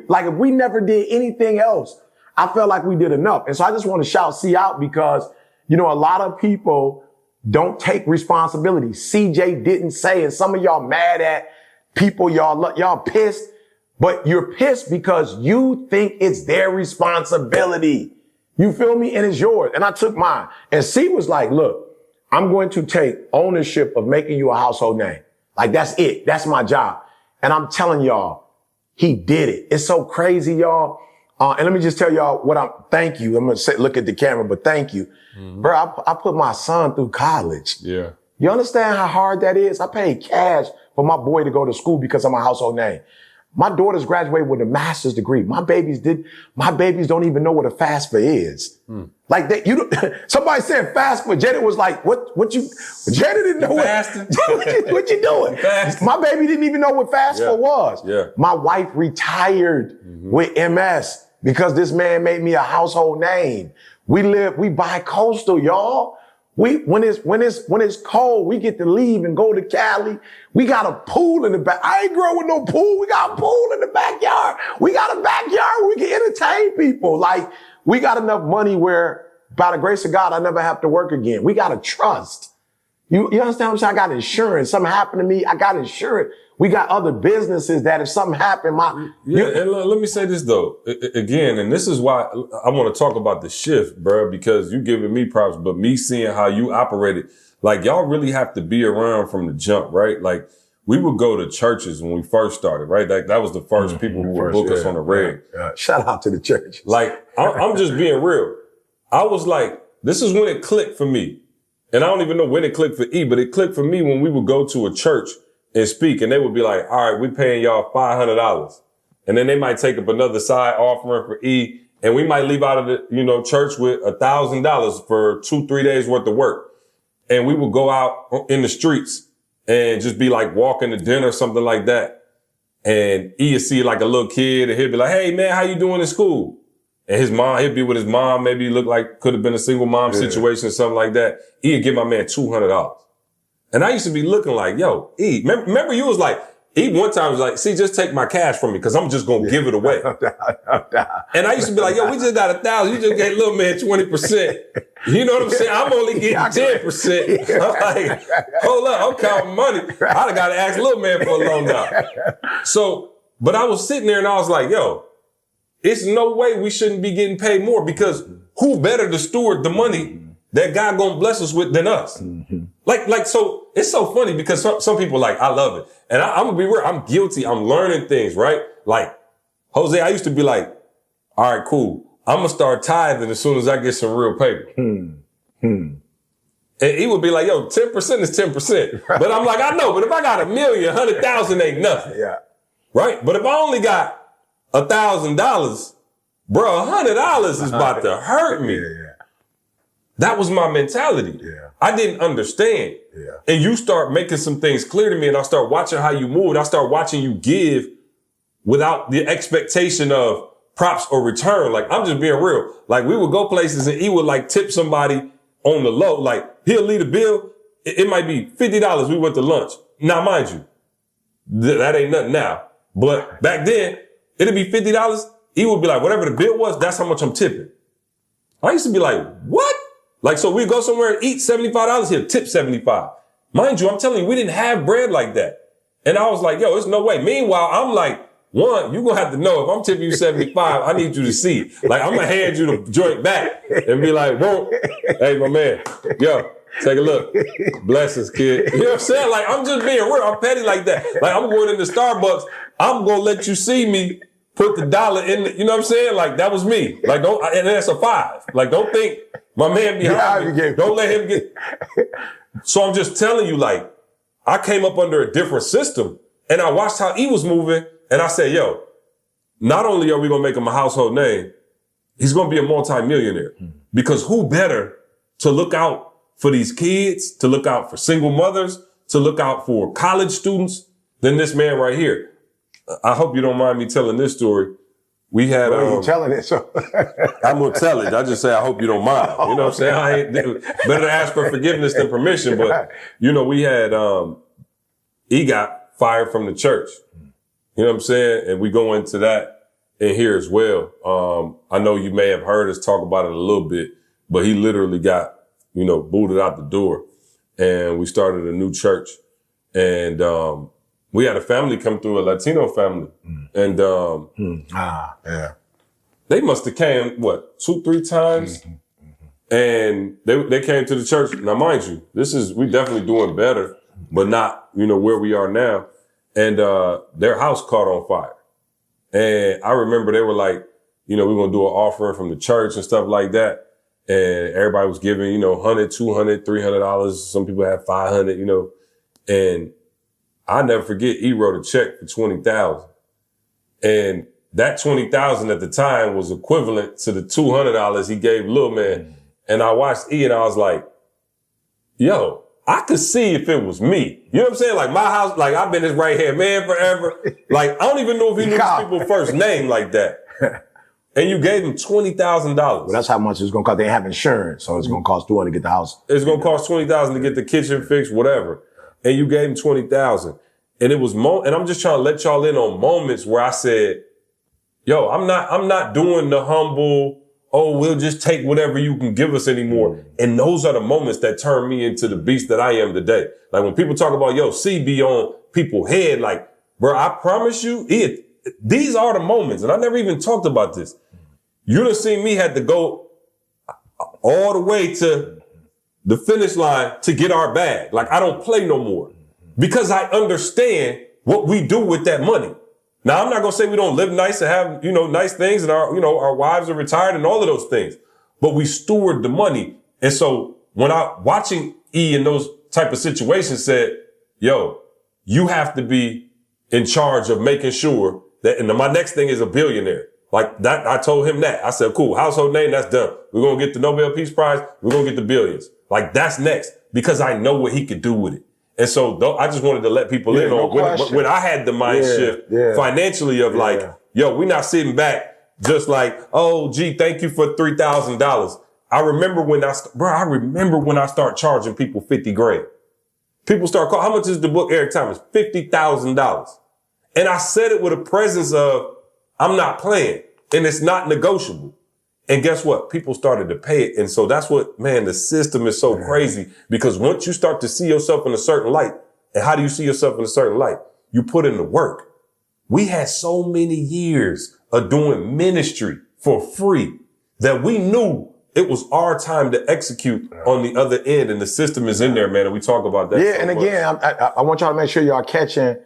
like if we never did anything else, I felt like we did enough. And so I just want to shout C out because, you know, a lot of people don't take responsibility. CJ didn't say, and some of y'all mad at people, y'all pissed. But you're pissed because you think it's their responsibility. You feel me? And it's yours. And I took mine. And C was like, look, I'm going to take ownership of making you a household name. Like, that's it. That's my job. And I'm telling y'all, he did it. It's so crazy, y'all. And let me just tell y'all thank you. I'm going to look at the camera, but thank you. Mm-hmm. Bro, I put my son through college. Yeah. You understand how hard that is? I paid cash for my boy to go to school because I'm a household name. My daughters graduated with a master's degree. My babies don't even know what a FAFSA is. Like somebody said FAFSA. Janet was like, what you, Janet didn't know what you doing? My baby didn't even know what FAFSA was. Yeah. My wife retired with MS because this man made me a household name. We bi-coastal, y'all. When it's cold, we get to leave and go to Cali. We got a pool in the back. I ain't growing with no pool. We got a pool in the backyard. We got a backyard where we can entertain people. Like, we got enough money where, by the grace of God, I never have to work again. We got to trust. You understand what I'm saying? I got insurance. Something happened to me, I got insurance. We got other businesses that if something happened, and let me say this though, again, and this is why I want to talk about the shift, bro, because you giving me props, but me seeing how you operated, like y'all really have to be around from the jump, right? Like we would go to churches when we first started, right? That was the first people who would book us on the reg. Shout out to the church. Like, I'm just being real. I was like, this is when it clicked for me. And I don't even know when it clicked for E, but it clicked for me when we would go to a church and speak, and they would be like, all right, we're paying y'all $500. And then they might take up another side offering for E, and we might leave out of the, church with $1,000 for 2-3 days worth of work. And we would go out in the streets and just be like walking to dinner or something like that. And E would see like a little kid, and he'd be like, hey man, how you doing in school? And his mom, he'd be with his mom, maybe he looked like could have been a single mom situation or something like that. He'd give my man $200. And I used to be looking like, yo, E, remember you was like, E one time was like, see, just take my cash from me because I'm just going to give it away. And I used to be like, yo, we just got 1,000. You just gave little man 20%. You know what I'm saying? I'm only getting 10%. I'm like, hold up, I'm counting money. I'd have got to ask little man for a loan now. So, but I was sitting there and I was like, yo, it's no way we shouldn't be getting paid more because who better to steward the money that God gonna bless us with than us? Like, so it's so funny because some people like, I love it. And I'm gonna be real, I'm guilty. I'm learning things, right? Like, Jose, I used to be like, all right, cool. I'm gonna start tithing as soon as I get some real paper. And he would be like, yo, 10% is 10%. But I'm like, I know, but if I got 1,000,000, 100,000 ain't nothing. Yeah. Right? But if I only got $1,000, bro, $100 is about to hurt me. Yeah. That was my mentality. Yeah. I didn't understand. Yeah. And you start making some things clear to me, and I start watching how you move, and I start watching you give without the expectation of props or return. Like, I'm just being real. Like, we would go places and he would like tip somebody on the low. Like, he'll leave a bill. It might be $50. We went to lunch. Now, mind you, that ain't nothing now. But back then, it'd be $50. He would be like, whatever the bill was, that's how much I'm tipping. I used to be like, what? Like, so we go somewhere and eat $75, he'll tip $75. Mind you, I'm telling you, we didn't have bread like that. And I was like, yo, there's no way. Meanwhile, I'm like, one, you're going to have to know if I'm tipping you 75, I need you to see it. Like, I'm going to hand you the joint back and be like, whoa, hey, my man, yo, take a look. Blessings, kid. You know what I'm saying? Like, I'm just being real. I'm petty like that. Like, I'm going into Starbucks. I'm going to let you see me put the dollar in, you know what I'm saying? Like, that was me. Like, don't, and that's a 5. Like, don't think my man behind me, don't let him get. So I'm just telling you, like, I came up under a different system and I watched how he was moving and I said, yo, not only are we going to make him a household name, he's going to be a multimillionaire because who better to look out for these kids, to look out for single mothers, to look out for college students than this man right here. I hope you don't mind me telling this story. We had, you telling it, so I'm going to tell it. I just say, I hope you don't mind. You know what I'm saying? I ain't better to ask for forgiveness than permission. But, we had, he got fired from the church. You know what I'm saying? And we go into that in here as well. I know you may have heard us talk about it a little bit, but he literally got, booted out the door and we started a new church and, we had a family come through, a Latino family, and they must have came 2-3 times, and they came to the church. Now, mind you, we definitely doing better, but not where we are now. And their house caught on fire, and I remember they were like, we're gonna do an offering from the church and stuff like that, and everybody was giving $100, $200, $300. Some people had $500, and I never forget, he wrote a check for $20,000. And that $20,000 at the time was equivalent to the $200 he gave Lil Man. And I watched E and I was like, yo, I could see if it was me. You know what I'm saying? Like my house, like I've been his right hand man forever. Like I don't even know if he knew these people's first name like that. And you gave him $20,000. Well, that's how much it's going to cost. They have insurance, so it's going to cost $200 to get the house. It's going to cost $20,000 to get the kitchen fixed, whatever. And you gave him $20,000. And it was and I'm just trying to let y'all in on moments where I said, yo, I'm not doing the humble, oh, we'll just take whatever you can give us anymore. And those are the moments that turn me into the beast that I am today. Like when people talk about, yo, C be on people's head, like, bro, I promise you, these are the moments. And I never even talked about this. You done seen me had to go all the way to the finish line to get our bag. Like I don't play no more. because I understand what we do with that money. Now, I'm not going to say we don't live nice and have, nice things and our wives are retired and all of those things, but we steward the money. And so when watching E in those type of situations said, yo, you have to be in charge of making sure that, and my next thing is a billionaire. Like that, I told him that. I said, cool, household name, that's done. We're going to get the Nobel Peace Prize. We're going to get the billions. Like that's next because I know what he could do with it. And so I just wanted to let people in on when I had the mind shift financially of like, yo, we're not sitting back just like, oh, gee, thank you for $3,000. I remember when I start charging people 50 grand. People start calling, how much is the book, Eric Thomas? $50,000. And I said it with a presence of, I'm not playing and it's not negotiable. And guess what? People started to pay it. And so that's what, man, the system is so crazy because once you start to see yourself in a certain light, and how do you see yourself in a certain light? You put in the work. We had so many years of doing ministry for free that we knew it was our time to execute on the other end. And the system is in there, man. And we talk about that. Yeah. So and again, I want y'all to make sure y'all catching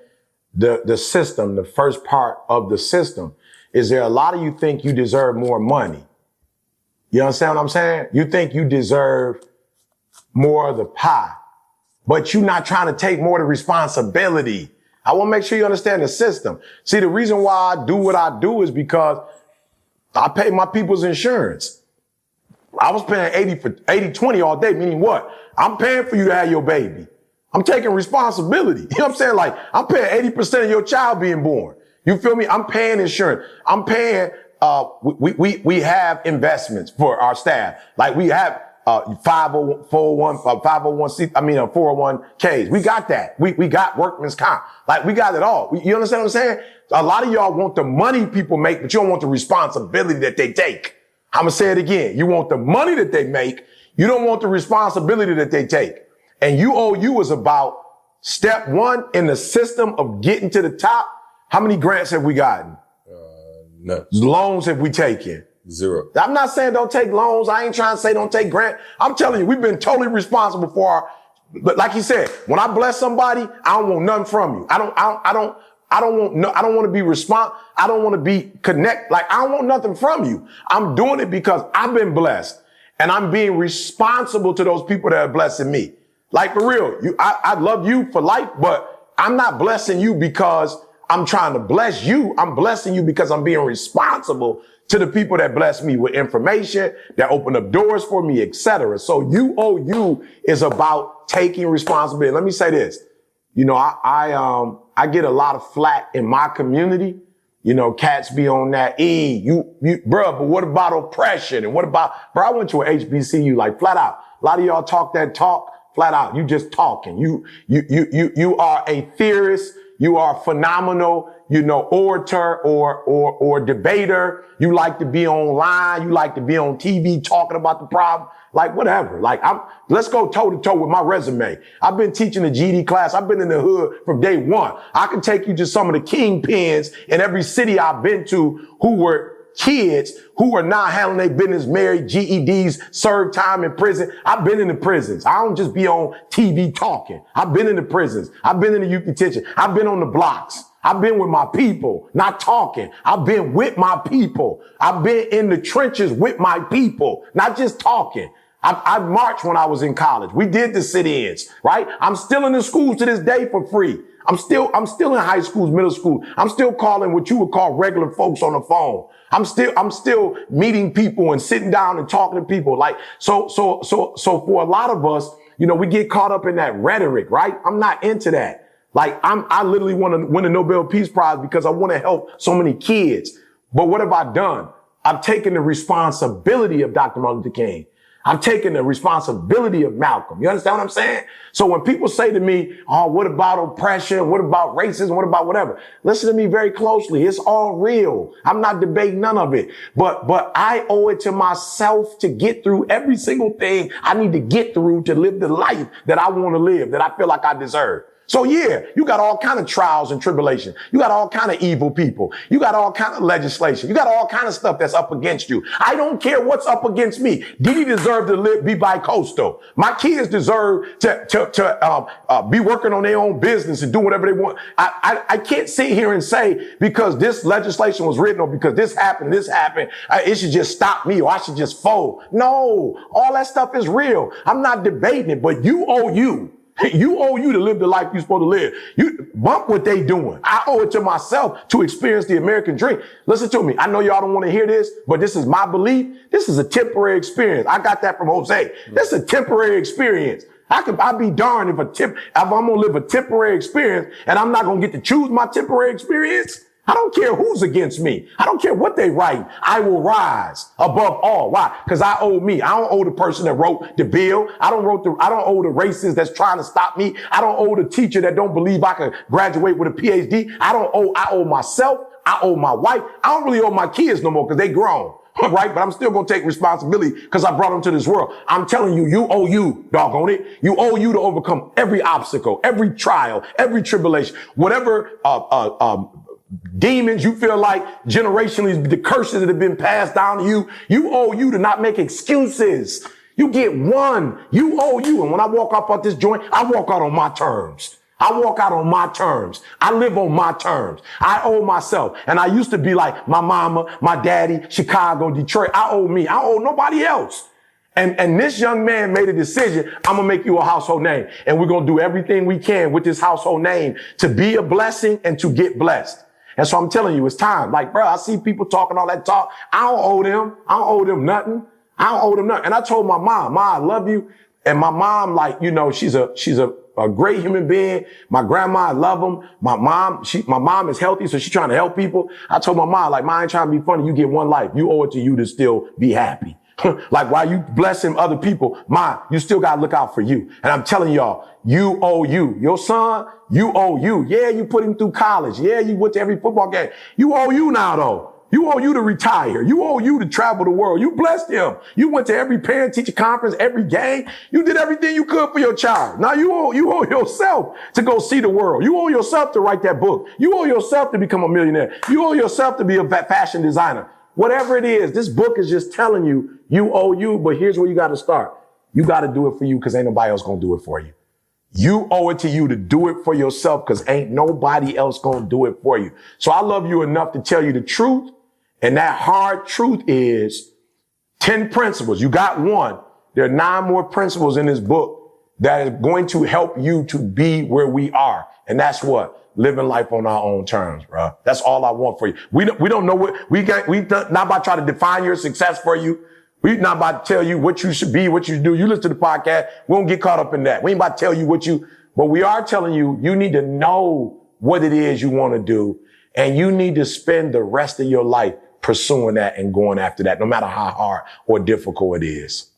the system. The first part of the system is there a lot of you think you deserve more money. You understand what I'm saying? You think you deserve more of the pie, but you're not trying to take more of the responsibility. I want to make sure you understand the system. See, the reason why I do what I do is because I pay my people's insurance. I was paying 80-20 all day, meaning what? I'm paying for you to have your baby. I'm taking responsibility. You know what I'm saying? Like, I'm paying 80% of your child being born. You feel me? I'm paying insurance. I'm paying, we have investments for our staff. Like we have, 401ks. We got that. We got workman's comp. Like we got it all. You understand what I'm saying? A lot of y'all want the money people make, but you don't want the responsibility that they take. I'm going to say it again. You want the money that they make. You don't want the responsibility that they take. And UOU is about step one in the system of getting to the top. How many grants have we gotten? None. Loans have we taken? 0. I'm not saying don't take loans. I ain't trying to say don't take grant. I'm telling you, we've been totally responsible for but like you said, when I bless somebody, I don't want nothing from you. I don't want to be I don't want to be connect. Like I don't want nothing from you. I'm doing it because I've been blessed and I'm being responsible to those people that are blessing me. Like for real, I love you for life, but I'm not blessing you because I'm trying to bless you. I'm blessing you because I'm being responsible to the people that bless me with information, that open up doors for me, etc. So UOU is about taking responsibility. Let me say this. You know, I get a lot of flack in my community. You know, cats be on that, bruh, but what about oppression? And what about, bro, I went to an HBCU, like flat out. A lot of y'all talk that talk, flat out. You just talking. You are a theorist. You are phenomenal, orator or debater. You like to be online. You like to be on TV talking about the problem. Like whatever. Like let's go toe to toe with my resume. I've been teaching the GD class. I've been in the hood from day one. I can take you to some of the kingpins in every city I've been to who were kids who are now handling their business, married, GEDs, served time in prison. I've been in the prisons. I don't just be on TV talking. I've been in the prisons. I've been in the youth detention. I've been on the blocks. I've been with my people, not talking. I've been with my people. I've been in the trenches with my people, not just talking. I marched when I was in college. We did the sit-ins, right? I'm still in the schools to this day for free. I'm still in high schools, middle school. I'm still calling what you would call regular folks on the phone. I'm still meeting people and sitting down and talking to people. Like, so for a lot of us, we get caught up in that rhetoric, right? I'm not into that. Like, I literally want to win the Nobel Peace Prize because I want to help so many kids. But what have I done? I've taken the responsibility of Dr. Martin Luther King. I've taken the responsibility of Malcolm. You understand what I'm saying? So when people say to me, oh, what about oppression? What about racism? What about whatever? Listen to me very closely. It's all real. I'm not debating none of it. But I owe it to myself to get through every single thing I need to get through to live the life that I want to live, that I feel like I deserve. So yeah, you got all kind of trials and tribulations. You got all kind of evil people. You got all kind of legislation. You got all kind of stuff that's up against you. I don't care what's up against me. Didi deserve to be bi-coastal. My kids deserve to be working on their own business and do whatever they want. I can't sit here and say because this legislation was written or because this happened, it should just stop me or I should just fold. No, all that stuff is real. I'm not debating it, but you owe you. You owe you to live the life you're supposed to live. You bump what they doing. I owe it to myself to experience the American dream. Listen to me. I know y'all don't want to hear this, but this is my belief. This is a temporary experience. I got that from Jose. This is a temporary experience. I'd be darned if I'm going to live a temporary experience and I'm not going to get to choose my temporary experience. I don't care who's against me. I don't care what they write. I will rise above all. Why? Because I owe me. I don't owe the person that wrote the bill. I don't owe the racist that's trying to stop me. I don't owe the teacher that don't believe I could graduate with a PhD. I owe myself. I owe my wife. I don't really owe my kids no more because they grown. Right? But I'm still going to take responsibility because I brought them to this world. I'm telling you, you owe you, doggone it. You owe you to overcome every obstacle, every trial, every tribulation, whatever, demons you feel like generationally, the curses that have been passed down to you. You owe you to not make excuses. You get one. You owe you. And when I walk up at this joint, I walk out on my terms. I walk out on my terms. I live on my terms. I owe myself. And I used to be like my mama, my daddy, Chicago, Detroit. I owe me. I owe nobody else. And this young man made a decision. I'm going to make you a household name. And we're going to do everything we can with this household name to be a blessing and to get blessed. And so I'm telling you, it's time. Like, bro, I see people talking all that talk. I don't owe them. I don't owe them nothing. I don't owe them nothing. And I told my mom, I love you. And my mom, like, you know, she's a great human being. My grandma, I love them. My mom is healthy, so she's trying to help people. I told my mom, like, I ain't trying to be funny. You get one life. You owe it to you to still be happy. Like while you blessing other people, you still got to look out for you. And I'm telling y'all, you owe you. Your son, you owe you. Yeah, you put him through college. Yeah, you went to every football game. You owe you now though. You owe you to retire. You owe you to travel the world. You blessed him. You went to every parent-teacher conference, every game. You did everything you could for your child. Now you owe yourself to go see the world. You owe yourself to write that book. You owe yourself to become a millionaire. You owe yourself to be a fashion designer. Whatever it is, this book is just telling you, you owe you, but here's where you got to start. You got to do it for you because ain't nobody else going to do it for you. You owe it to you to do it for yourself because ain't nobody else going to do it for you. So I love you enough to tell you the truth. And that hard truth is 10 principles. You got one. There are 9 more principles in this book that is going to help you to be where we are. And that's what? Living life on our own terms, bro. That's all I want for you. We don't know what we not about trying to define your success for you. We not about to tell you what you should be, what you do. You listen to the podcast. We don't get caught up in that. We ain't about to tell you but we are telling you, you need to know what it is you want to do. And you need to spend the rest of your life pursuing that and going after that, no matter how hard or difficult it is.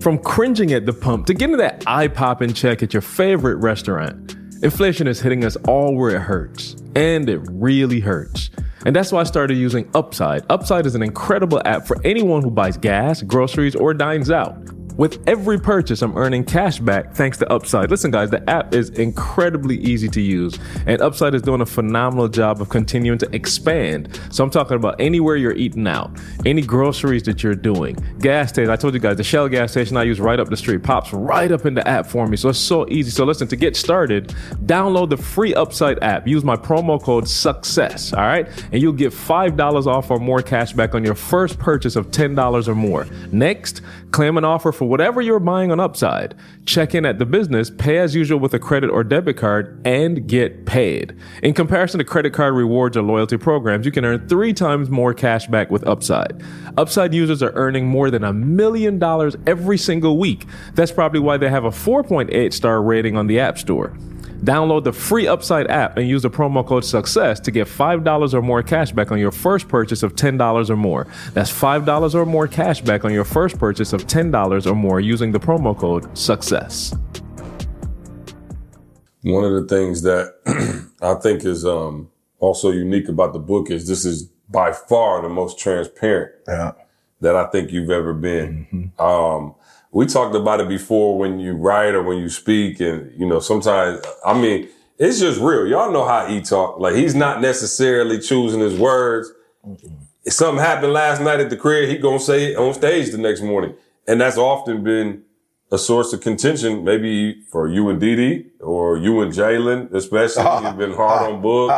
From cringing at the pump to getting that eye-popping check at your favorite restaurant, inflation is hitting us all where it hurts. And it really hurts. And that's why I started using Upside. Upside is an incredible app for anyone who buys gas, groceries, or dines out. With every purchase, I'm earning cash back thanks to Upside. Listen, guys, the app is incredibly easy to use, and Upside is doing a phenomenal job of continuing to expand. So I'm talking about anywhere you're eating out, any groceries that you're doing, gas stations. I told you guys, the Shell gas station I use right up the street pops right up in the app for me. So it's so easy. So listen, to get started, download the free Upside app. Use my promo code SUCCESS, all right? And you'll get $5 off or more cash back on your first purchase of $10 or more. Next, claim an offer for whatever you're buying on Upside. Check in at the business, pay as usual with a credit or debit card, and get paid. In comparison to credit card rewards or loyalty programs, you can earn 3 times more cash back with Upside. Upside users are earning more than $1 million every single week. That's probably why they have a 4.8 star rating on the App Store. Download the free Upside app and use the promo code SUCCESS to get $5 or more cash back on your first purchase of $10 or more. That's $5 or more cash back on your first purchase of $10 or more using the promo code SUCCESS. One of the things that I think is also unique about the book is this is by far the most transparent that I think you've ever been. Mm-hmm. We talked about it before when you write or when you speak, and, you know, sometimes, I mean, it's just real. Y'all know how he talk. Like, he's not necessarily choosing his words. If something happened last night at the crib, he gonna say it on stage the next morning. And that's often been a source of contention, maybe for you and Didi, or you and Jalen, especially. You've been hard on Boog.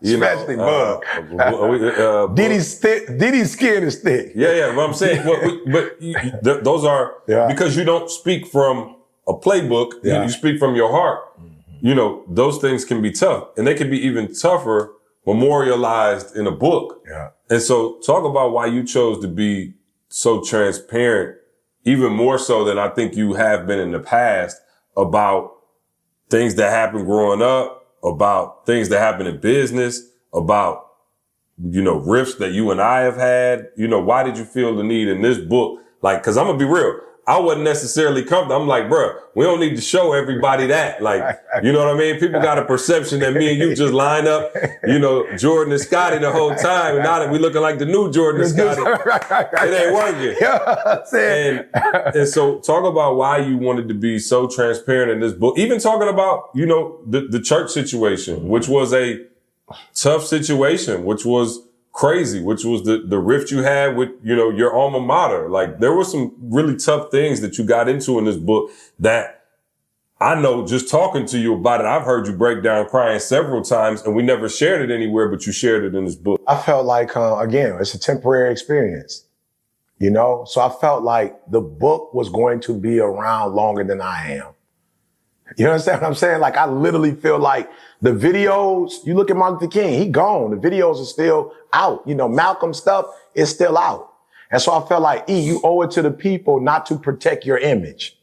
Especially Boog. Didi's skin is thick. Yeah. But I'm saying, those are, because you don't speak from a playbook, you speak from your heart. You know, those things can be tough, and they can be even tougher memorialized in a book. Yeah. And so talk about why you chose to be so transparent, even more so than I think you have been in the past, about things that happened growing up, about things that happen in business, about, you know, rifts that you and I have had. You know, why did you feel the need in this book? Like, cause I'm gonna be real. I wasn't necessarily comfortable. I'm like, bro, we don't need to show everybody that. Like, you know what I mean? People got a perception that me and you just line up, you know, Jordan and Scotty the whole time. And now that we looking like the new Jordan and Scotty, it ain't working. And so talk about why you wanted to be so transparent in this book. Even talking about, you know, the church situation, which was a tough situation, which was crazy, which was the rift you had with, you know, your alma mater. Like, there were some really tough things that you got into in this book that I know, just talking to you about it, I've heard you break down crying several times, and we never shared it anywhere, but you shared it in this book. I felt like, again, it's a temporary experience, you know? So I felt like the book was going to be around longer than I am. You understand what I'm saying? Like, I literally feel like the videos, you look at Martin Luther King, he gone. The videos are still out. You know, Malcolm stuff is still out. And so I felt like, you owe it to the people not to protect your image,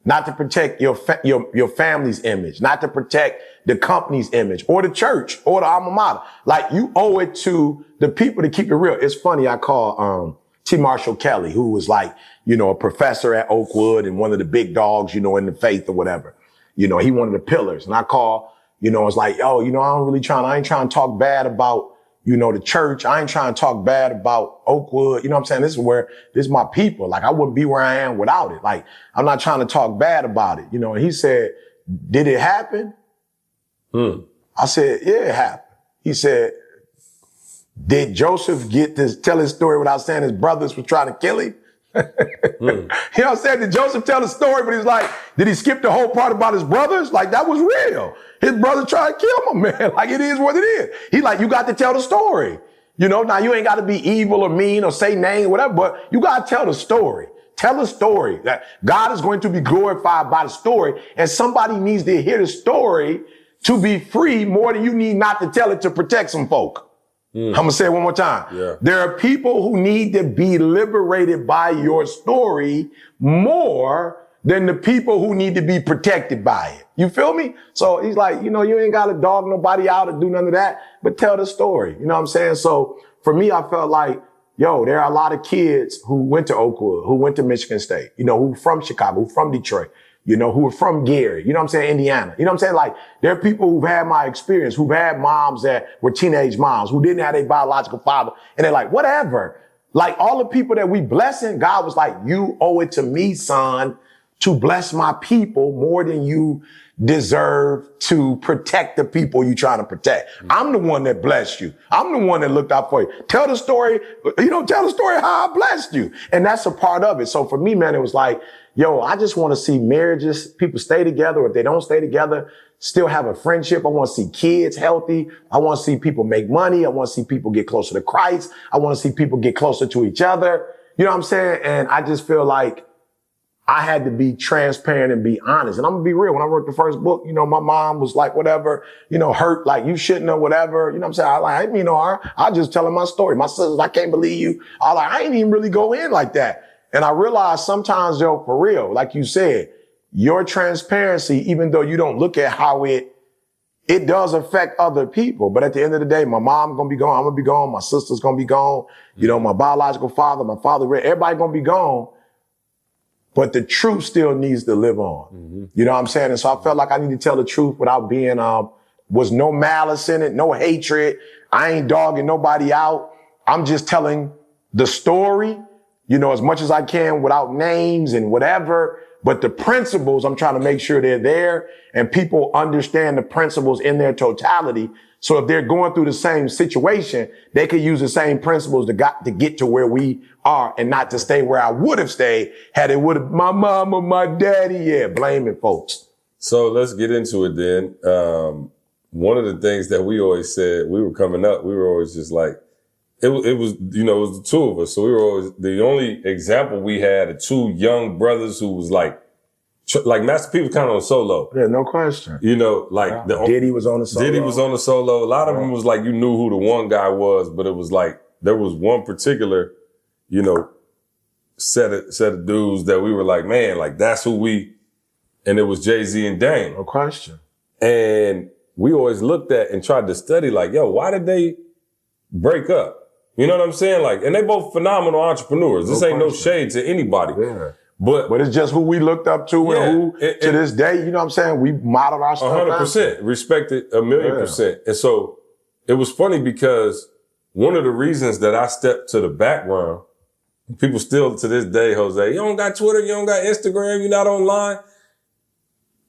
not to protect your family's image, not to protect the company's image or the church or the alma mater. Like, you owe it to the people to keep it real. It's funny. I call, T. Marshall Kelly, who was like, you know, a professor at Oakwood and one of the big dogs, you know, in the faith or whatever. You know, he one of the pillars. And I call, you know, it's like, yo, you know, I ain't trying to talk bad about, you know, the church. I ain't trying to talk bad about Oakwood. You know what I'm saying? This is my people. Like, I wouldn't be where I am without it. Like, I'm not trying to talk bad about it. You know, and he said, did it happen? I said, yeah, it happened. He said, did Joseph get to tell his story without saying his brothers were trying to kill him? You know what I'm saying? Did Joseph tell the story, but he's like, did he skip the whole part about his brothers? Like, that was real. His brother tried to kill him, man. Like, it is what it is. He like, you got to tell the story. You know, now you ain't got to be evil or mean or say names or whatever, but you got to tell the story. Tell the story that God is going to be glorified by the story, and somebody needs to hear the story to be free more than you need not to tell it to protect some folk. I'm going to say it one more time. Yeah. There are people who need to be liberated by your story more than the people who need to be protected by it. You feel me? So he's like, you know, you ain't got to dog nobody out or do none of that, but tell the story. You know what I'm saying? So for me, I felt like, yo, there are a lot of kids who went to Oakwood, who went to Michigan State, you know, who from Chicago, who from Detroit, you know, who are from Gary, you know what I'm saying, Indiana. You know what I'm saying? Like, there are people who've had my experience, who've had moms that were teenage moms, who didn't have a biological father, and they're like, whatever. Like, all the people that we blessing, God was like, you owe it to me, son, to bless my people more than you deserve to protect the people you're trying to protect. I'm the one that blessed you. I'm the one that looked out for you. Tell the story, you know, tell the story how I blessed you. And that's a part of it. So for me, man, it was like, yo, I just want to see marriages, people stay together. If they don't stay together, still have a friendship. I want to see kids healthy. I want to see people make money. I want to see people get closer to Christ. I want to see people get closer to each other. You know what I'm saying? And I just feel like I had to be transparent and be honest. And I'm gonna be real. When I wrote the first book, you know, my mom was like, whatever, you know, hurt, like, you shouldn't have, whatever. You know what I'm saying? I didn't mean no harm. I just telling my story. My sisters, I can't believe you. I ain't even really go in like that. And I realized sometimes, yo, for real, like you said, your transparency, even though you don't look at how it does affect other people. But at the end of the day, my mom gonna be gone. I'm gonna be gone. My sister's gonna be gone. You know, my biological father, my father, everybody gonna be gone. But the truth still needs to live on. You know what I'm saying? And so I felt like I need to tell the truth without being, was no malice in it, no hatred. I ain't dogging nobody out. I'm just telling the story, you know, as much as I can without names and whatever. but the principles, I'm trying to make sure they're there and people understand the principles in their totality. So if they're going through the same situation, they could use the same principles to get to where we are and not to stay where I would have stayed had it would have my mom or my daddy. Yeah, blaming folks. So let's get into it then. One of the things that we always said, we were coming up, we were always just like, it was, you know, it was the two of us. So we were always, the only example we had of two young brothers who was like Master P was kind of on solo. Yeah, no question. You know, like Diddy was on the solo. Diddy was on the solo. A lot of them was like, you knew who the one guy was, but it was like, there was one particular, you know, set of dudes that we were like, man, like that's who we, and it was Jay-Z and Dame. No question. And we always looked at and tried to study like, yo, why did they break up? You know what I'm saying? Like, and they both phenomenal entrepreneurs. This ain't no shade to anybody. Yeah. But it's just who we looked up to and who to this day, you know what I'm saying? We modeled our stuff. 100%. Respected 1,000,000%. And so it was funny because one of the reasons that I stepped to the background, people still to this day, Jose, you don't got Twitter, you don't got Instagram, you're not online.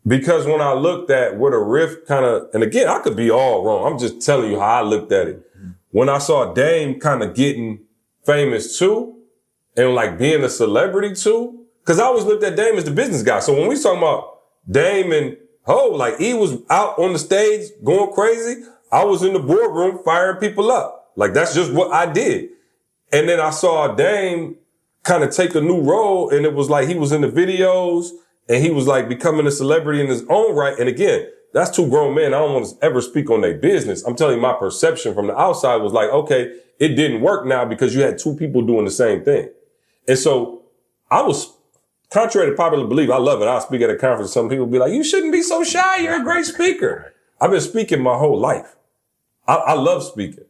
Because when I looked at where the rift kind of, and again, I could be all wrong. I'm just telling you how I looked at it. When I saw Dame kind of getting famous too, and like being a celebrity too, because I always looked at Dame as the business guy. So when we talking about Dame and Ho, like he was out on the stage going crazy. I was in the boardroom firing people up. Like that's just what I did. And then I saw Dame kind of take a new role, and it was like he was in the videos and he was like becoming a celebrity in his own right. And again, that's two grown men. I don't want to ever speak on their business. I'm telling you, my perception from the outside was like, okay, it didn't work now because you had two people doing the same thing. And so I was, contrary to popular belief, I love it. I'll speak at a conference. Some people be like, you shouldn't be so shy. You're a great speaker. I've been speaking my whole life. I love speaking.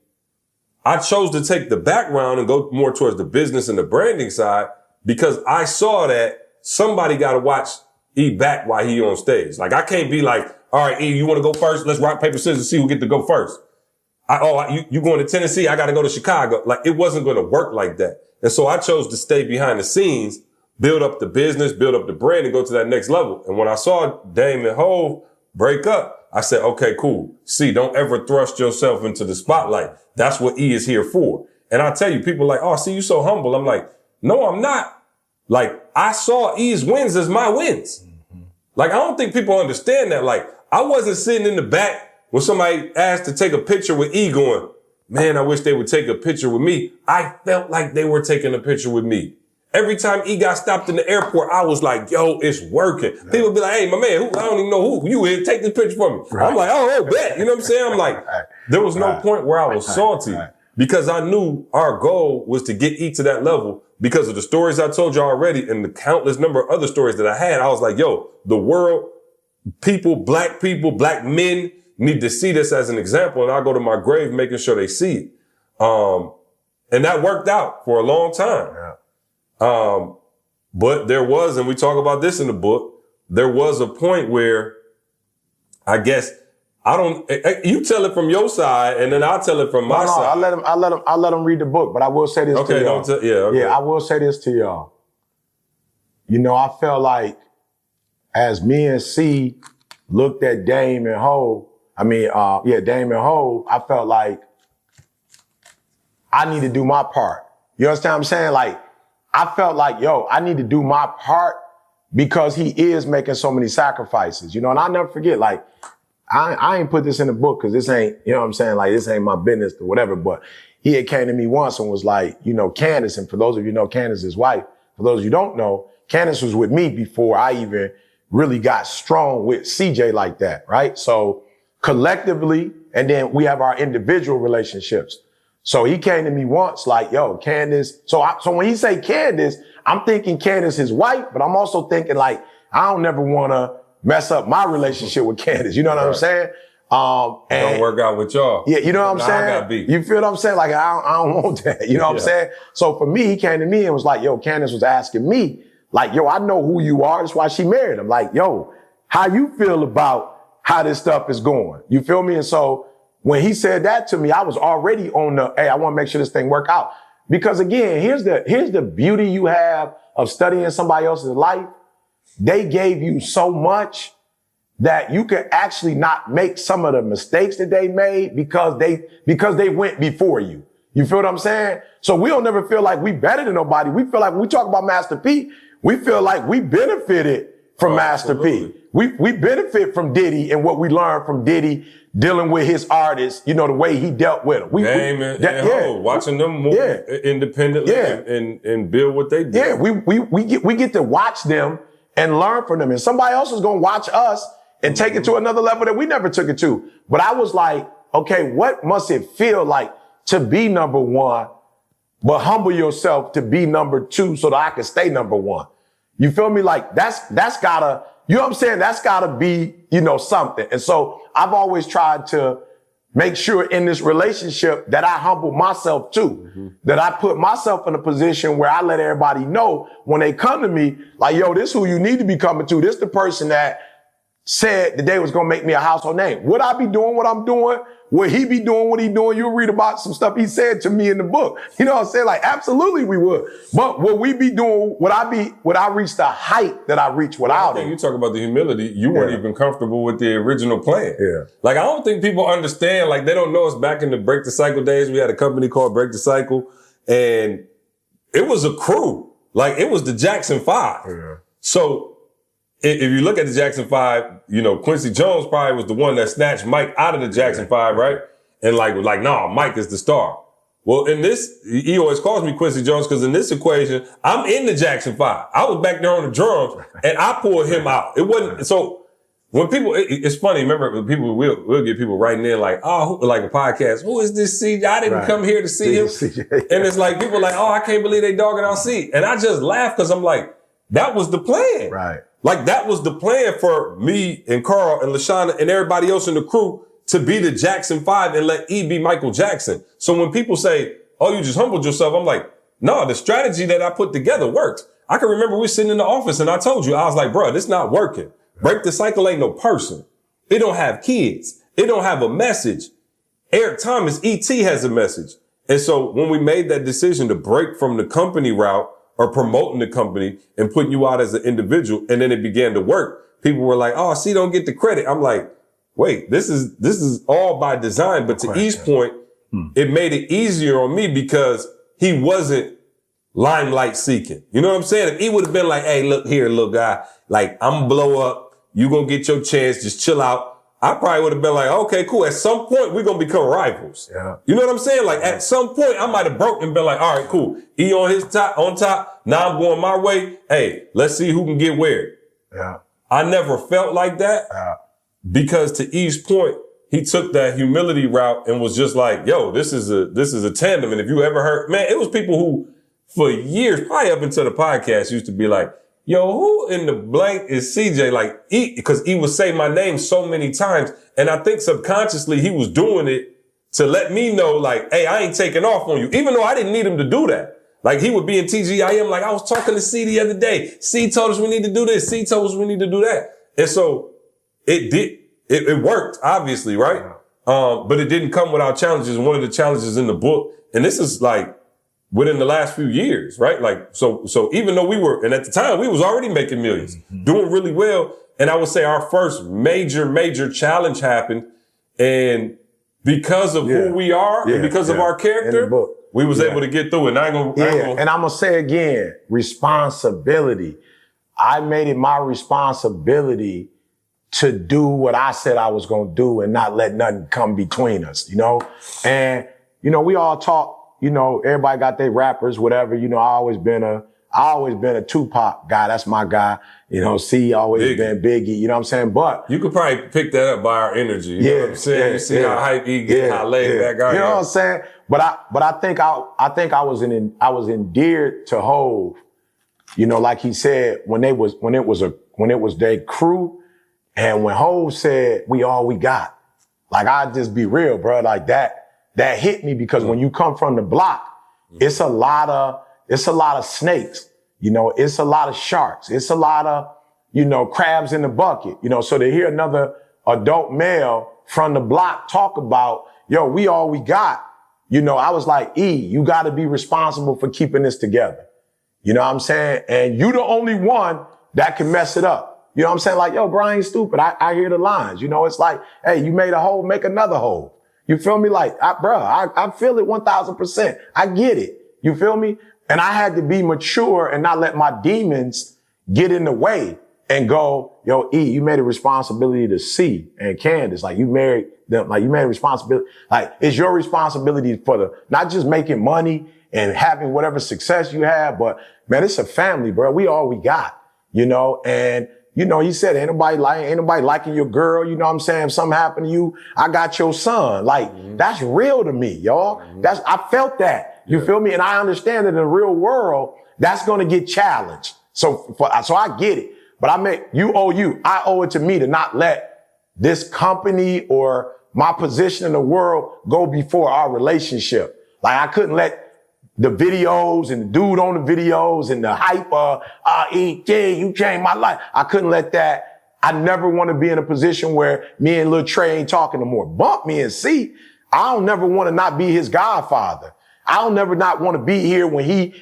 I chose to take the background and go more towards the business and the branding side because I saw that somebody got to watch E back while he on stage. Like I can't be like, all right, E, you want to go first? Let's rock, paper, scissors, see who get to go first. You going to Tennessee? I got to go to Chicago. Like it wasn't going to work like that. And so I chose to stay behind the scenes, build up the business, build up the brand and go to that next level. And when I saw Dame and Hov break up, I said, okay, cool. See, don't ever thrust yourself into the spotlight. That's what E is here for. And I tell you, people like, oh, see, you so humble. I'm like, no, I'm not. Like I saw E's wins as my wins. Like, I don't think people understand that. Like, I wasn't sitting in the back when somebody asked to take a picture with E going, man, I wish they would take a picture with me. I felt like they were taking a picture with me. Every time E got stopped in the airport, I was like, yo, it's working. Yeah. People be like, hey, my man, I don't even know who you is. Take this picture for me. Right. I'm like, oh, bet. You know what I'm saying? I'm like, there was no point where I was salty because I knew our goal was to get E to that level because of the stories I told you already and the countless number of other stories that I had. I was like, yo, the world, people, black men need to see this as an example. And I go to my grave making sure they see it. And that worked out for a long time. Yeah. But there was, and we talk about this in the book, there was a point where I guess you tell it from your side and then I'll tell it from my side. I'll let him read the book, but I will say this to y'all. Okay. Yeah, I will say this to y'all. You know, I felt like as me and C looked at Dame and Ho, Dame and Ho, I felt like I need to do my part. You understand what I'm saying? Like, I felt like, yo, I need to do my part because he is making so many sacrifices, you know, and I'll never forget, like, I ain't put this in the book because this ain't, you know what I'm saying? Like, this ain't my business or whatever, but he had came to me once and was like, you know, Candace, and for those of you who know Candace's wife, for those of you who don't know, Candace was with me before I even really got strong with CJ like that, right? So collectively, and then we have our individual relationships. So he came to me once like, yo, Candace. So when he say Candace, I'm thinking Candace his wife, but I'm also thinking like, I don't never want to mess up my relationship with Candace. You know what I'm saying? And don't work out with y'all. Yeah, you know what I'm saying? I got beat. You feel what I'm saying? Like, I don't want that. You know what I'm saying? So for me, he came to me and was like, yo, Candace was asking me, like, yo, I know who you are. That's why she married him. Like, yo, how you feel about how this stuff is going? You feel me? And so when he said that to me, I was already on the, hey, I want to make sure this thing work out. Because again, here's the beauty you have of studying somebody else's life. they gave you so much that you could actually not make some of the mistakes that they made because they went before you. You feel what I'm saying? So we don't never feel like we better than nobody. We feel like when we talk about Master P, we feel like we benefited from Master P. We benefit from Diddy and what we learned from Diddy dealing with his artists, the way he dealt with them. Watching them move independently and build what they do. Yeah, we get to watch them and learn from them. And somebody else is going to watch us and take it to another level that we never took it to. But I was like, okay, what must it feel like to be number one, but humble yourself to be number two so that I can stay number one? You feel me? Like that's gotta, you know what I'm saying? That's gotta be, something. And so I've always tried to make sure in this relationship that I humble myself too, that I put myself in a position where I let everybody know when they come to me, like, yo, this who you need to be coming to. This the person that said that they was going to make me a household name. Would I be doing what I'm doing? Would he be doing what he doing? You'll read about some stuff he said to me in the book. You know what I'm saying? Like, absolutely we would. But would we be doing, would I reach the height that I reached without him? You talk about the humility. You weren't even comfortable with the original plan. Yeah. Like, I don't think people understand, like, they don't know us back in the Break the Cycle days. We had a company called Break the Cycle, and it was a crew. Like, it was the Jackson 5. Yeah. So, if you look at the Jackson 5, Quincy Jones probably was the one that snatched Mike out of the Jackson 5, right? And nah, Mike is the star. Well, in this, he always calls me Quincy Jones because in this equation, I'm in the Jackson 5. I was back there on the drums and I pulled him out. It wasn't, so when people, it's funny, remember when people, we'll get people writing in like, like a podcast, who is this CJ? I didn't come here to see him. And it's like, people are like, I can't believe they dogging out C. And I just laugh because I'm like, that was the plan. Right. Like, that was the plan for me and Carl and LaShawna and everybody else in the crew to be the Jackson 5 and let E be Michael Jackson. So when people say, you just humbled yourself, I'm like, no, the strategy that I put together worked. I can remember we sitting in the office and I told you, I was like, bro, this not working. Break the Cycle ain't no person. It don't have kids. It don't have a message. Eric Thomas, E.T. has a message. And so when we made that decision to break from the company route, or promoting the company and putting you out as an individual. And then it began to work. People were like, C don't get the credit. I'm like, wait, this is all by design. But to E's point, it made it easier on me because he wasn't limelight seeking. You know what I'm saying? If he would have been like, hey, look here, little guy, like, I'm gonna blow up. You gonna get your chance. Just chill out. I probably would have been like, okay, cool. At some point, we're going to become rivals. Yeah. You know what I'm saying? Like, at some point, I might have broken and been like, all right, cool. E on top. Now I'm going my way. Hey, let's see who can get where. Yeah. I never felt like that because to E's point, he took that humility route and was just like, yo, this is a tandem. And if you ever heard, man, it was people who for years, probably up until the podcast used to be like, yo, who in the blank is CJ? Like, because he would say my name so many times. And I think subconsciously he was doing it to let me know, like, hey, I ain't taking off on you. Even though I didn't need him to do that. Like, he would be in TGIM, like, I was talking to C the other day. C told us we need to do this. C told us we need to do that. And so it worked, obviously, right? But it didn't come without challenges. One of the challenges in the book, and this is like, within the last few years, right? Like, so even though and at the time we was already making millions, doing really well. And I would say our first major challenge happened. And because of who we are and because of our character, we was able to get through it. And and I'm going to say again, responsibility. I made it my responsibility to do what I said I was going to do and not let nothing come between us, And, we all talk. Everybody got their rappers, whatever. I always been a Tupac guy. That's my guy. C always been Biggie. You know what I'm saying? But you could probably pick that up by our energy. You know what I'm saying? You see how hype he get, how laid back I am. You know what I'm saying? But I think I was endeared to Hove. Like he said, when it was their crew, and when Hove said, we all we got. Like, I just be real, bro. Like that hit me because when you come from the block, it's a lot of snakes, it's a lot of sharks. It's a lot of, crabs in the bucket, so to hear another adult male from the block talk about, yo, we all we got, I was like, E, you got to be responsible for keeping this together. You know what I'm saying? And you the only one that can mess it up. You know what I'm saying? Like, yo, bro, I ain't stupid. I hear the lines. You know, it's like, hey, you made a hole, make another hole. You feel me? Like, I feel it 1,000%. I get it. You feel me? And I had to be mature and not let my demons get in the way and go, yo, E, you made a responsibility to C and Candace. Like, you married them. Like, you made a responsibility. Like, it's your responsibility for not just making money and having whatever success you have, but man, it's a family, bro. We all we got, you know, and you know, he said, ain't nobody liking your girl. You know what I'm saying? If something happened to you, I got your son. Like, that's real to me, y'all. I felt that. You feel me? And I understand that in the real world, that's going to get challenged. So I get it. But I owe it to me to not let this company or my position in the world go before our relationship. Like, I couldn't let the videos and the dude on the videos and the hype, E.T., you changed my life. I couldn't let that. I never want to be in a position where me and Lil Trey ain't talking no more. Bump me and see. I don't never want to not be his godfather. I don't never not want to be here when he,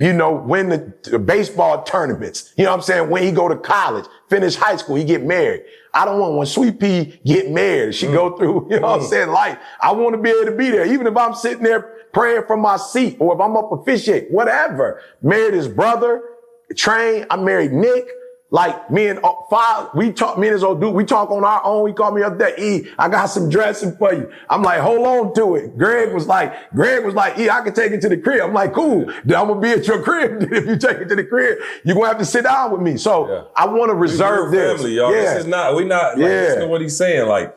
you know, win the baseball tournaments. You know what I'm saying? When he go to college, finish high school, he get married. I don't want when Sweet Pea get married, she go through, you know what I'm saying, life. I want to be able to be there. Even if I'm sitting there praying from my seat or if I'm up officiating, whatever. Married his brother, Train. I married Nick. Like me and me and this old dude, we talk on our own. He called me up there, E, I got some dressing for you. I'm like, hold on to it. Greg was like, E, I can take it to the crib. I'm like, cool. Then I'm going to be at your crib. If you take it to the crib, you're going to have to sit down with me. So I want to reserve this. Family, y'all. Yeah. This is not, listen to what he's saying. Like,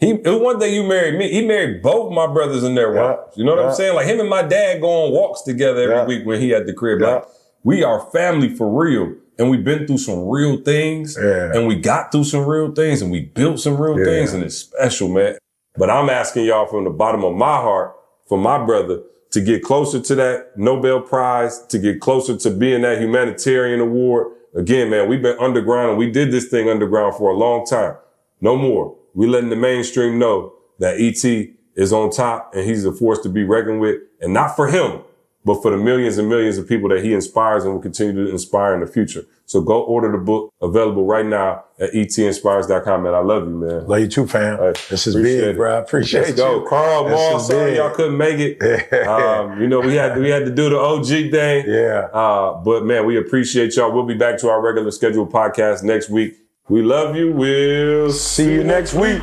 it was one day you married me. He married both my brothers and their wives. You know what I'm saying? Like, him and my dad go on walks together every week when he at the crib. Like, we are family for real. And we've been through some real things. And we got through some real things. And we built some real things. And it's special, man. But I'm asking y'all from the bottom of my heart, for my brother, to get closer to that Nobel Prize, to get closer to being that humanitarian award. Again, man, we've been underground and we did this thing underground for a long time. No more. We letting the mainstream know that E.T. is on top and he's a force to be reckoned with. And not for him, but for the millions and millions of people that he inspires and will continue to inspire in the future. So go order the book, available right now at etinspires.com, man. I love you, man. Love you too, fam. This is big, bro. I appreciate Let's go. you. Carl, Maul, sorry y'all couldn't make it. You know, we had to do the OG thing. But man, we appreciate y'all. We'll be back to our regular scheduled podcast next week. We love you. We'll see you next week.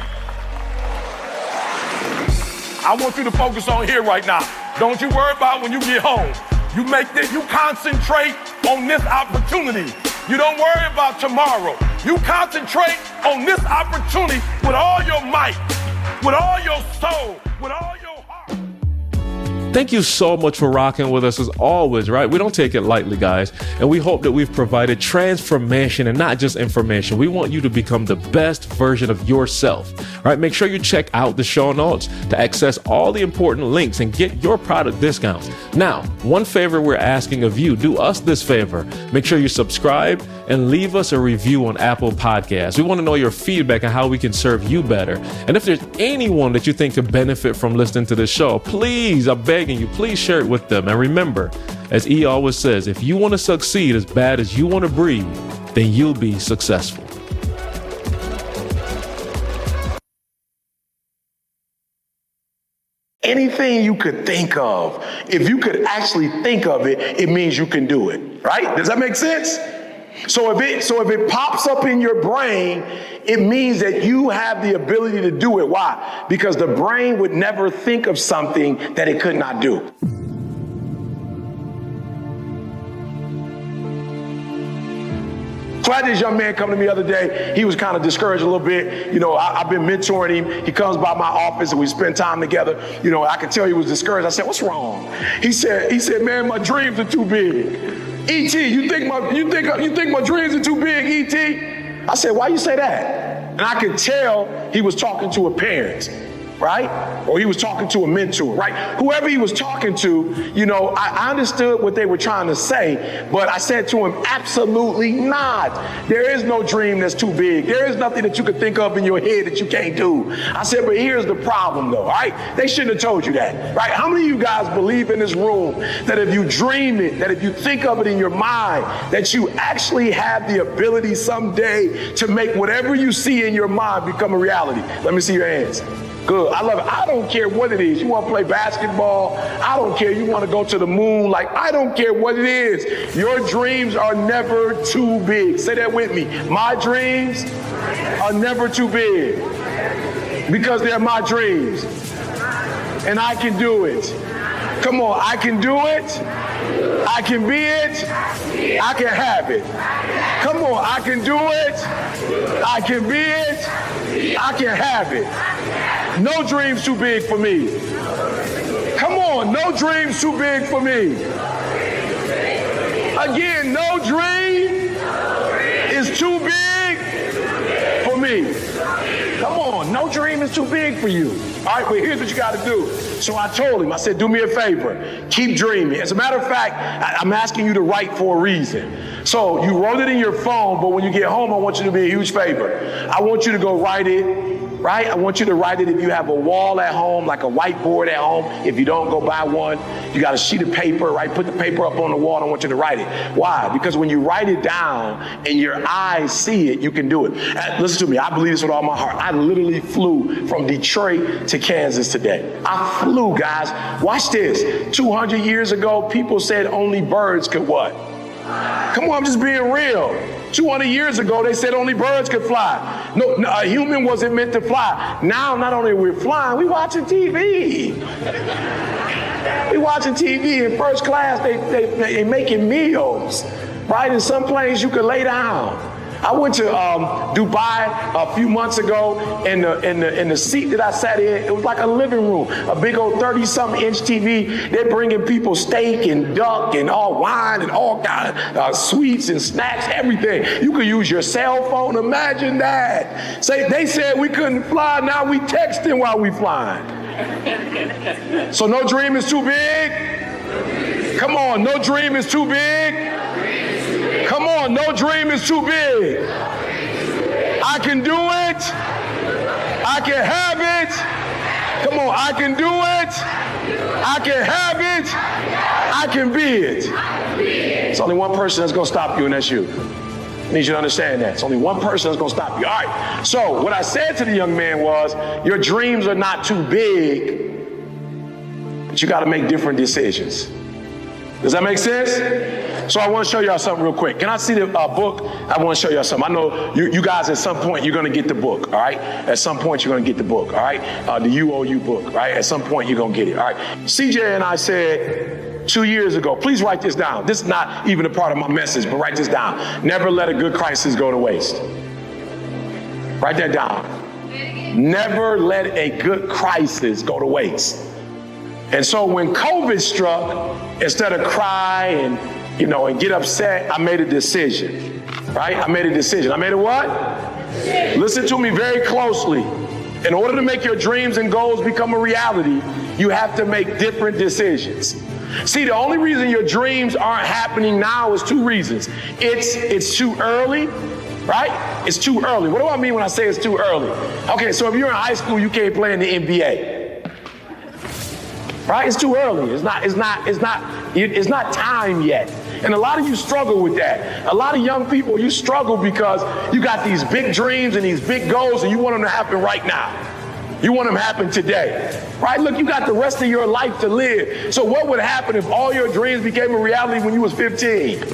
I want you to focus on here right now. Don't you worry about when you get home. You concentrate on this opportunity. You don't worry about tomorrow. You concentrate on this opportunity with all your might, with all your soul, with all your heart. Thank you so much for rocking with us as always, right? We don't take it lightly, guys. And we hope that we've provided transformation and not just information. We want you to become the best version of yourself, right? Make sure you check out the show notes to access all the important links and get your product discounts. Now, one favor we're asking of you, do us this favor. Make sure you subscribe and leave us a review on Apple Podcasts. We want to know your feedback on how we can serve you better. And if there's anyone that you think could benefit from listening to this show, please, I'm begging you, please share it with them. And remember, as E always says, if you want to succeed as bad as you want to breathe, then you'll be successful. Anything you could think of, if you could actually think of it, it means you can do it, right? Does that make sense? So if it pops up in your brain, it means that you have the ability to do it. Why? Because the brain would never think of something that it could not do. So I had this young man come to me the other day. He was kind of discouraged a little bit. You know, I've been mentoring him. He comes by my office and we spend time together. You know, I could tell he was discouraged. I said, "What's wrong?" He said, "Man, my dreams are too big." E.T., you think my dreams are too big, E.T.? I said, "Why you say that?" And I could tell he was talking to a parent. right? Or he was talking to a mentor, right? Whoever he was talking to, you know, I understood what they were trying to say, but I said to him, absolutely not. There is no dream that's too big. There is nothing that you could think of in your head that you can't do. I said, but here's the problem though, right? They shouldn't have told you that, right? How many of you guys believe in this room that if you dream it, that if you think of it in your mind, that you actually have the ability someday to make whatever you see in your mind become a reality? Let me see your hands. Good. I love it. I don't care what it is. You want to play basketball? I don't care. You want to go to the moon? Like, I don't care what it is. Your dreams are never too big. Say that with me. My dreams are never too big because they're my dreams. And I can do it. Come on, I can do it. I can be it. I can have it. Come on, I can do it. I can be it. I can have it. No dreams too big for me. Come on, no dreams too big for me. Again, no dream is too big for me. Come on, no dream is too big for you. All right, but here's what you got to do. So I told him, I said, do me a favor. Keep dreaming. As a matter of fact, I'm asking you to write for a reason. So you wrote it in your phone, but when you get home, I want you to be a huge favor. I want you to go write it, right? I want you to write it if you have a wall at home, like a whiteboard at home. If you don't, go buy one. You got a sheet of paper, right? Put the paper up on the wall. I want you to write it. Why? Because when you write it down and your eyes see it, you can do it. Listen to me. I believe this with all my heart. I literally flew from Detroit to Kansas today. I flew, guys. Watch this. 200 years ago, people said only birds could what? Come on, I'm just being real. 200 years ago, they said only birds could fly. No, a human wasn't meant to fly. Now, not only are we flying, we watching TV. We watching TV in first class. They making meals, right? In some planes, you could lay down. I went to Dubai a few months ago, and the seat that I sat in, it was like a living room, a big old 30-something inch TV. They're bringing people steak and duck and all wine and all kind of sweets and snacks, everything. You could use your cell phone. Imagine that. They said we couldn't fly. Now we texting while we flying. So no dream is too big. Come on, no dream is too big. Come on, no dream is too big. I can do it. I can have it. Come on, I can do it. I can have it. I can be it. It's only one person that's going to stop you, and that's you. I need you to understand that. It's only one person that's going to stop you. All right. So what I said to the young man was, your dreams are not too big, but you got to make different decisions. Does that make sense? So I want to show y'all something real quick. Can I see the book? I want to show y'all something. I know you guys at some point you're going to get the book, all right? At some point you're going to get the book, all right? The UOU book, all right? At some point you're going to get it, all right? CJ and I said 2 years ago, please write this down. This is not even a part of my message, but write this down. Never let a good crisis go to waste. Write that down. Never let a good crisis go to waste. And so when COVID struck, instead of cry and get upset, I made a decision, right? I made a decision. I made a what? Listen to me very closely. In order to make your dreams and goals become a reality, you have to make different decisions. See, the only reason your dreams aren't happening now is two reasons. It's too early, right? It's too early. What do I mean when I say it's too early? Okay, so if you're in high school, you can't play in the NBA. Right? It's too early. It's not time yet. And a lot of you struggle with that. A lot of young people, you struggle because you got these big dreams and these big goals and you want them to happen right now. You want them to happen today. Right? Look, you got the rest of your life to live. So what would happen if all your dreams became a reality when you was 15?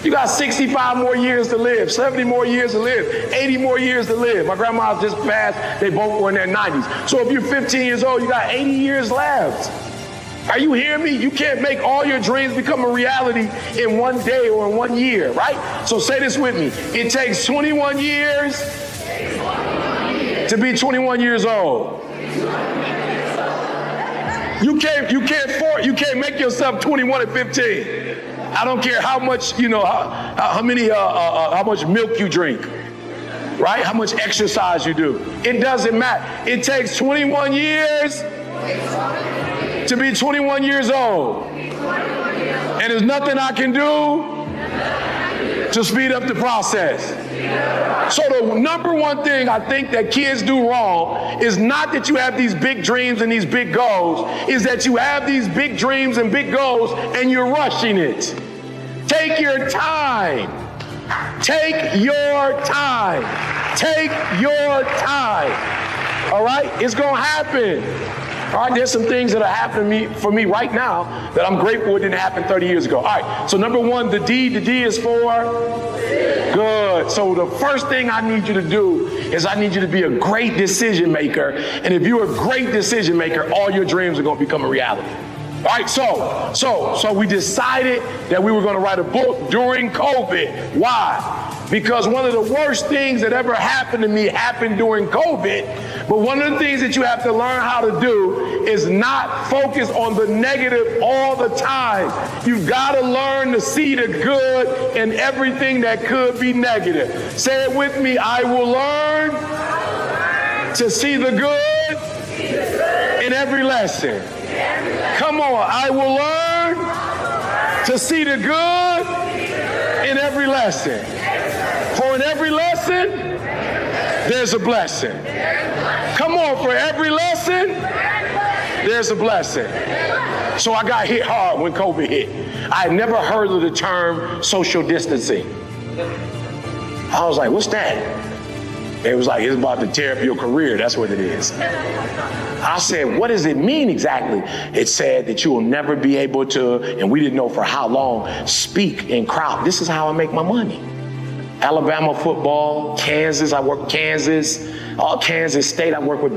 You got 65 more years to live, 70 more years to live, 80 more years to live. My grandma just passed. They both were in their 90s. So if you're 15 years old, you got 80 years left. Are you hearing me? You can't make all your dreams become a reality in one day or in 1 year, right? So say this with me. It takes 21 years to be 21 years old. You can't make yourself 21 at 15. I don't care how much, how much milk you drink. right? How much exercise you do. It doesn't matter. It takes 21 years to be 21 years old. And there's nothing I can do to speed up the process. So the number one thing I think that kids do wrong is not that you have these big dreams and these big goals, is that you have these big dreams and big goals and you're rushing it. Take your time. Take your time. Take your time. All right? It's going to happen. All right, there's some things that are happening for me right now that I'm grateful it didn't happen 30 years ago. All right, so number one, the D is for good. So the first thing I need you to do is I need you to be a great decision maker. And if you're a great decision maker, all your dreams are going to become a reality. All right, so we decided that we were going to write a book during COVID. Why? Because one of the worst things that ever happened to me happened during COVID. But one of the things that you have to learn how to do is not focus on the negative all the time. You've got to learn to see the good in everything that could be negative. Say it with me. I will learn to see the good in every lesson. Come on. I will learn to see the good in every lesson. For in every lesson, there's a blessing. Come on, for every lesson, there's a blessing. So I got hit hard when COVID hit. I had never heard of the term social distancing. I was like, what's that? It was like, it's about to tear up your career. That's what it is. I said, what does it mean exactly? It said that you will never be able to, and we didn't know for how long, speak in crowd. This is how I make my money. Alabama football, Kansas, I work Kansas, Kansas State, I work with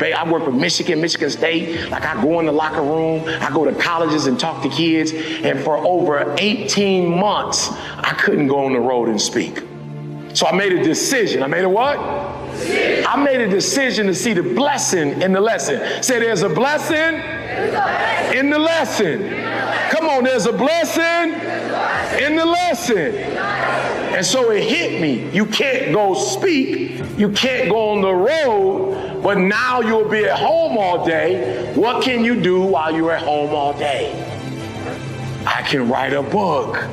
Michigan State. Like I go in the locker room, I go to colleges and talk to kids, and for over 18 months, I couldn't go on the road and speak. So I made a decision. I made a what? I made a decision to see the blessing in the lesson. Say there's a blessing in the lesson. Come on, there's a blessing in the lesson. And so it hit me. You can't go speak. You can't go on the road, but now you'll be at home all day. What can you do while you're at home all day? I can write a book.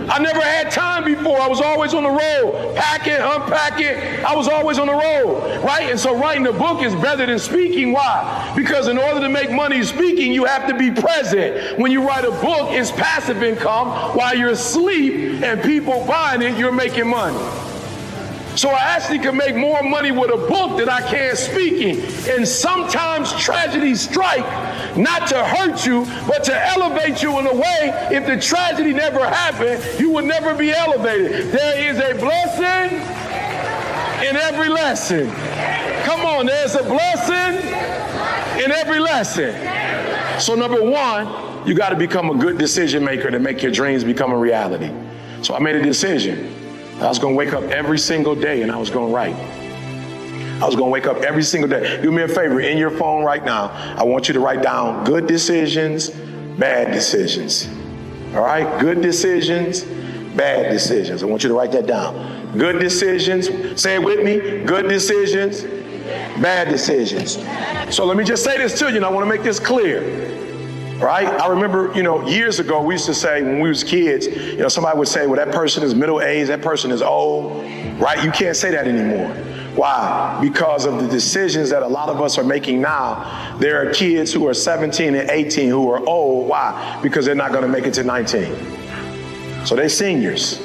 I never had time before. I was always on the road, packing, unpacking. I was always on the road, right? And so writing a book is better than speaking. Why? Because in order to make money speaking, you have to be present. When you write a book, it's passive income. While you're asleep and people buying it, you're making money. So I actually can make more money with a book than I can speaking. And sometimes tragedies strike, not to hurt you, but to elevate you in a way. If the tragedy never happened, you would never be elevated. There is a blessing in every lesson. Come on, there's a blessing in every lesson. So number one, you got to become a good decision maker to make your dreams become a reality. So I made a decision. I was going to wake up every single day and I was going to write. I was going to wake up every single day. Do me a favor, in your phone right now, I want you to write down good decisions, bad decisions. All right? Good decisions, bad decisions. I want you to write that down. Good decisions, say it with me, good decisions, bad decisions. So let me just say this to you and I want to make this clear. Right? I remember, years ago, we used to say when we was kids, somebody would say, well, that person is middle-aged, that person is old, right? You can't say that anymore. Why? Because of the decisions that a lot of us are making now. There are kids who are 17 and 18 who are old. Why? Because they're not going to make it to 19. So they're seniors.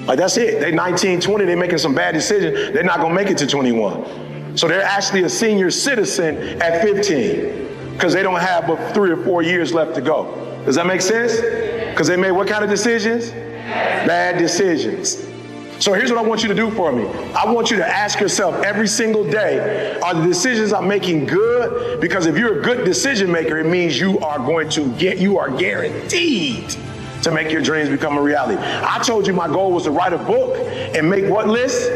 Like, that's it. They're 19, 20, they're making some bad decisions. They're not going to make it to 21. So they're actually a senior citizen at 15. Because they don't have but 3 or 4 years left to go. Does that make sense? Because they made what kind of decisions? Bad decisions. So here's what I want you to do for me. I want you to ask yourself every single day, are the decisions I'm making good? Because if you're a good decision maker, it means you are guaranteed to make your dreams become a reality. I told you my goal was to write a book and make what list?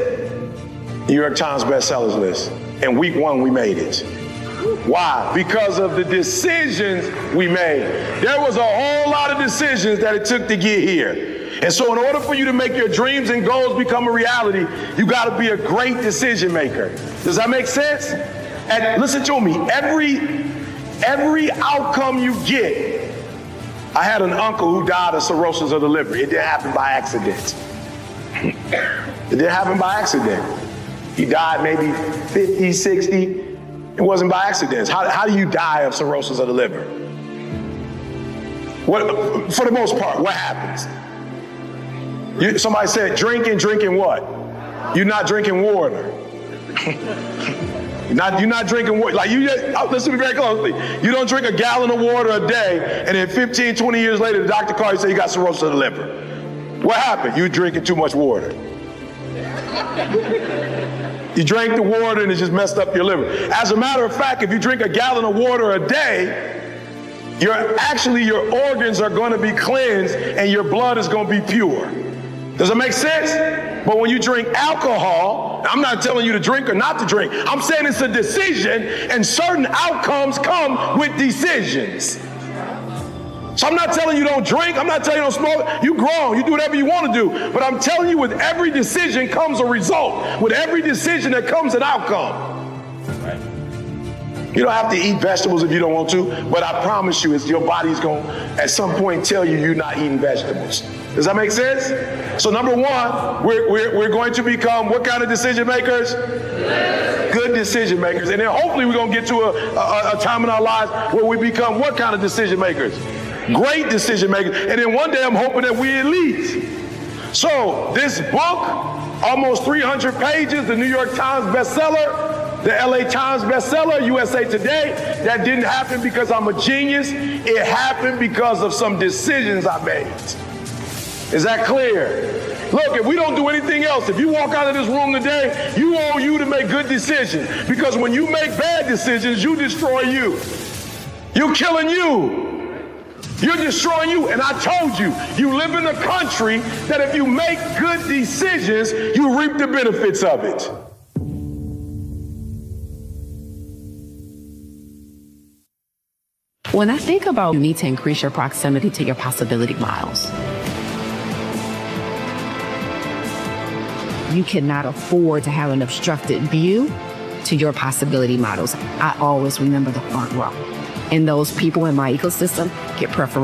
New York Times bestsellers list. And week 1, we made it. Why? Because of the decisions we made. There was a whole lot of decisions that it took to get here. And so in order for you to make your dreams and goals become a reality, you got to be a great decision maker. Does that make sense? And listen to me, every outcome you get. I had an uncle who died of cirrhosis of the liver. It didn't happen by accident. It didn't happen by accident. He died maybe 50, 60. It wasn't by accident. How do you die of cirrhosis of the liver? For the most part, what happens? Somebody said drinking what? You're not drinking water. You're not drinking water. Like listen to me very closely. You don't drink a gallon of water a day, and then 15, 20 years later, the doctor calls you and says you got cirrhosis of the liver. What happened? You drinking too much water. You drank the water and it just messed up your liver. As a matter of fact, if you drink a gallon of water a day, your organs are going to be cleansed and your blood is going to be pure. Does it make sense? But when you drink alcohol, I'm not telling you to drink or not to drink. I'm saying it's a decision, and certain outcomes come with decisions. So I'm not telling you don't drink. I'm not telling you don't smoke. You grown. You do whatever you want to do. But I'm telling you, with every decision comes a result. With every decision, there comes an outcome. You don't have to eat vegetables if you don't want to, but I promise you, your body's going to, at some point, tell you you're not eating vegetables. Does that make sense? So number one, we're going to become what kind of decision makers? Good decision makers. And then hopefully we're going to get to a time in our lives where we become what kind of decision makers? Great decision makers. And then one day I'm hoping that we're elite. So this book, almost 300 pages, the New York Times bestseller, the LA Times bestseller, USA Today, that didn't happen because I'm a genius. It happened because of some decisions I made. Is that clear? Look, if we don't do anything else, if you walk out of this room today, you owe you to make good decisions. Because when you make bad decisions, you destroy you. You're killing you. You're destroying you. And I told you, you live in a country that if you make good decisions, you reap the benefits of it. When I think about you need to increase your proximity to your possibility miles, you cannot afford to have an obstructed view to your possibility models. I always remember the front row. And those people in my ecosystem get preferential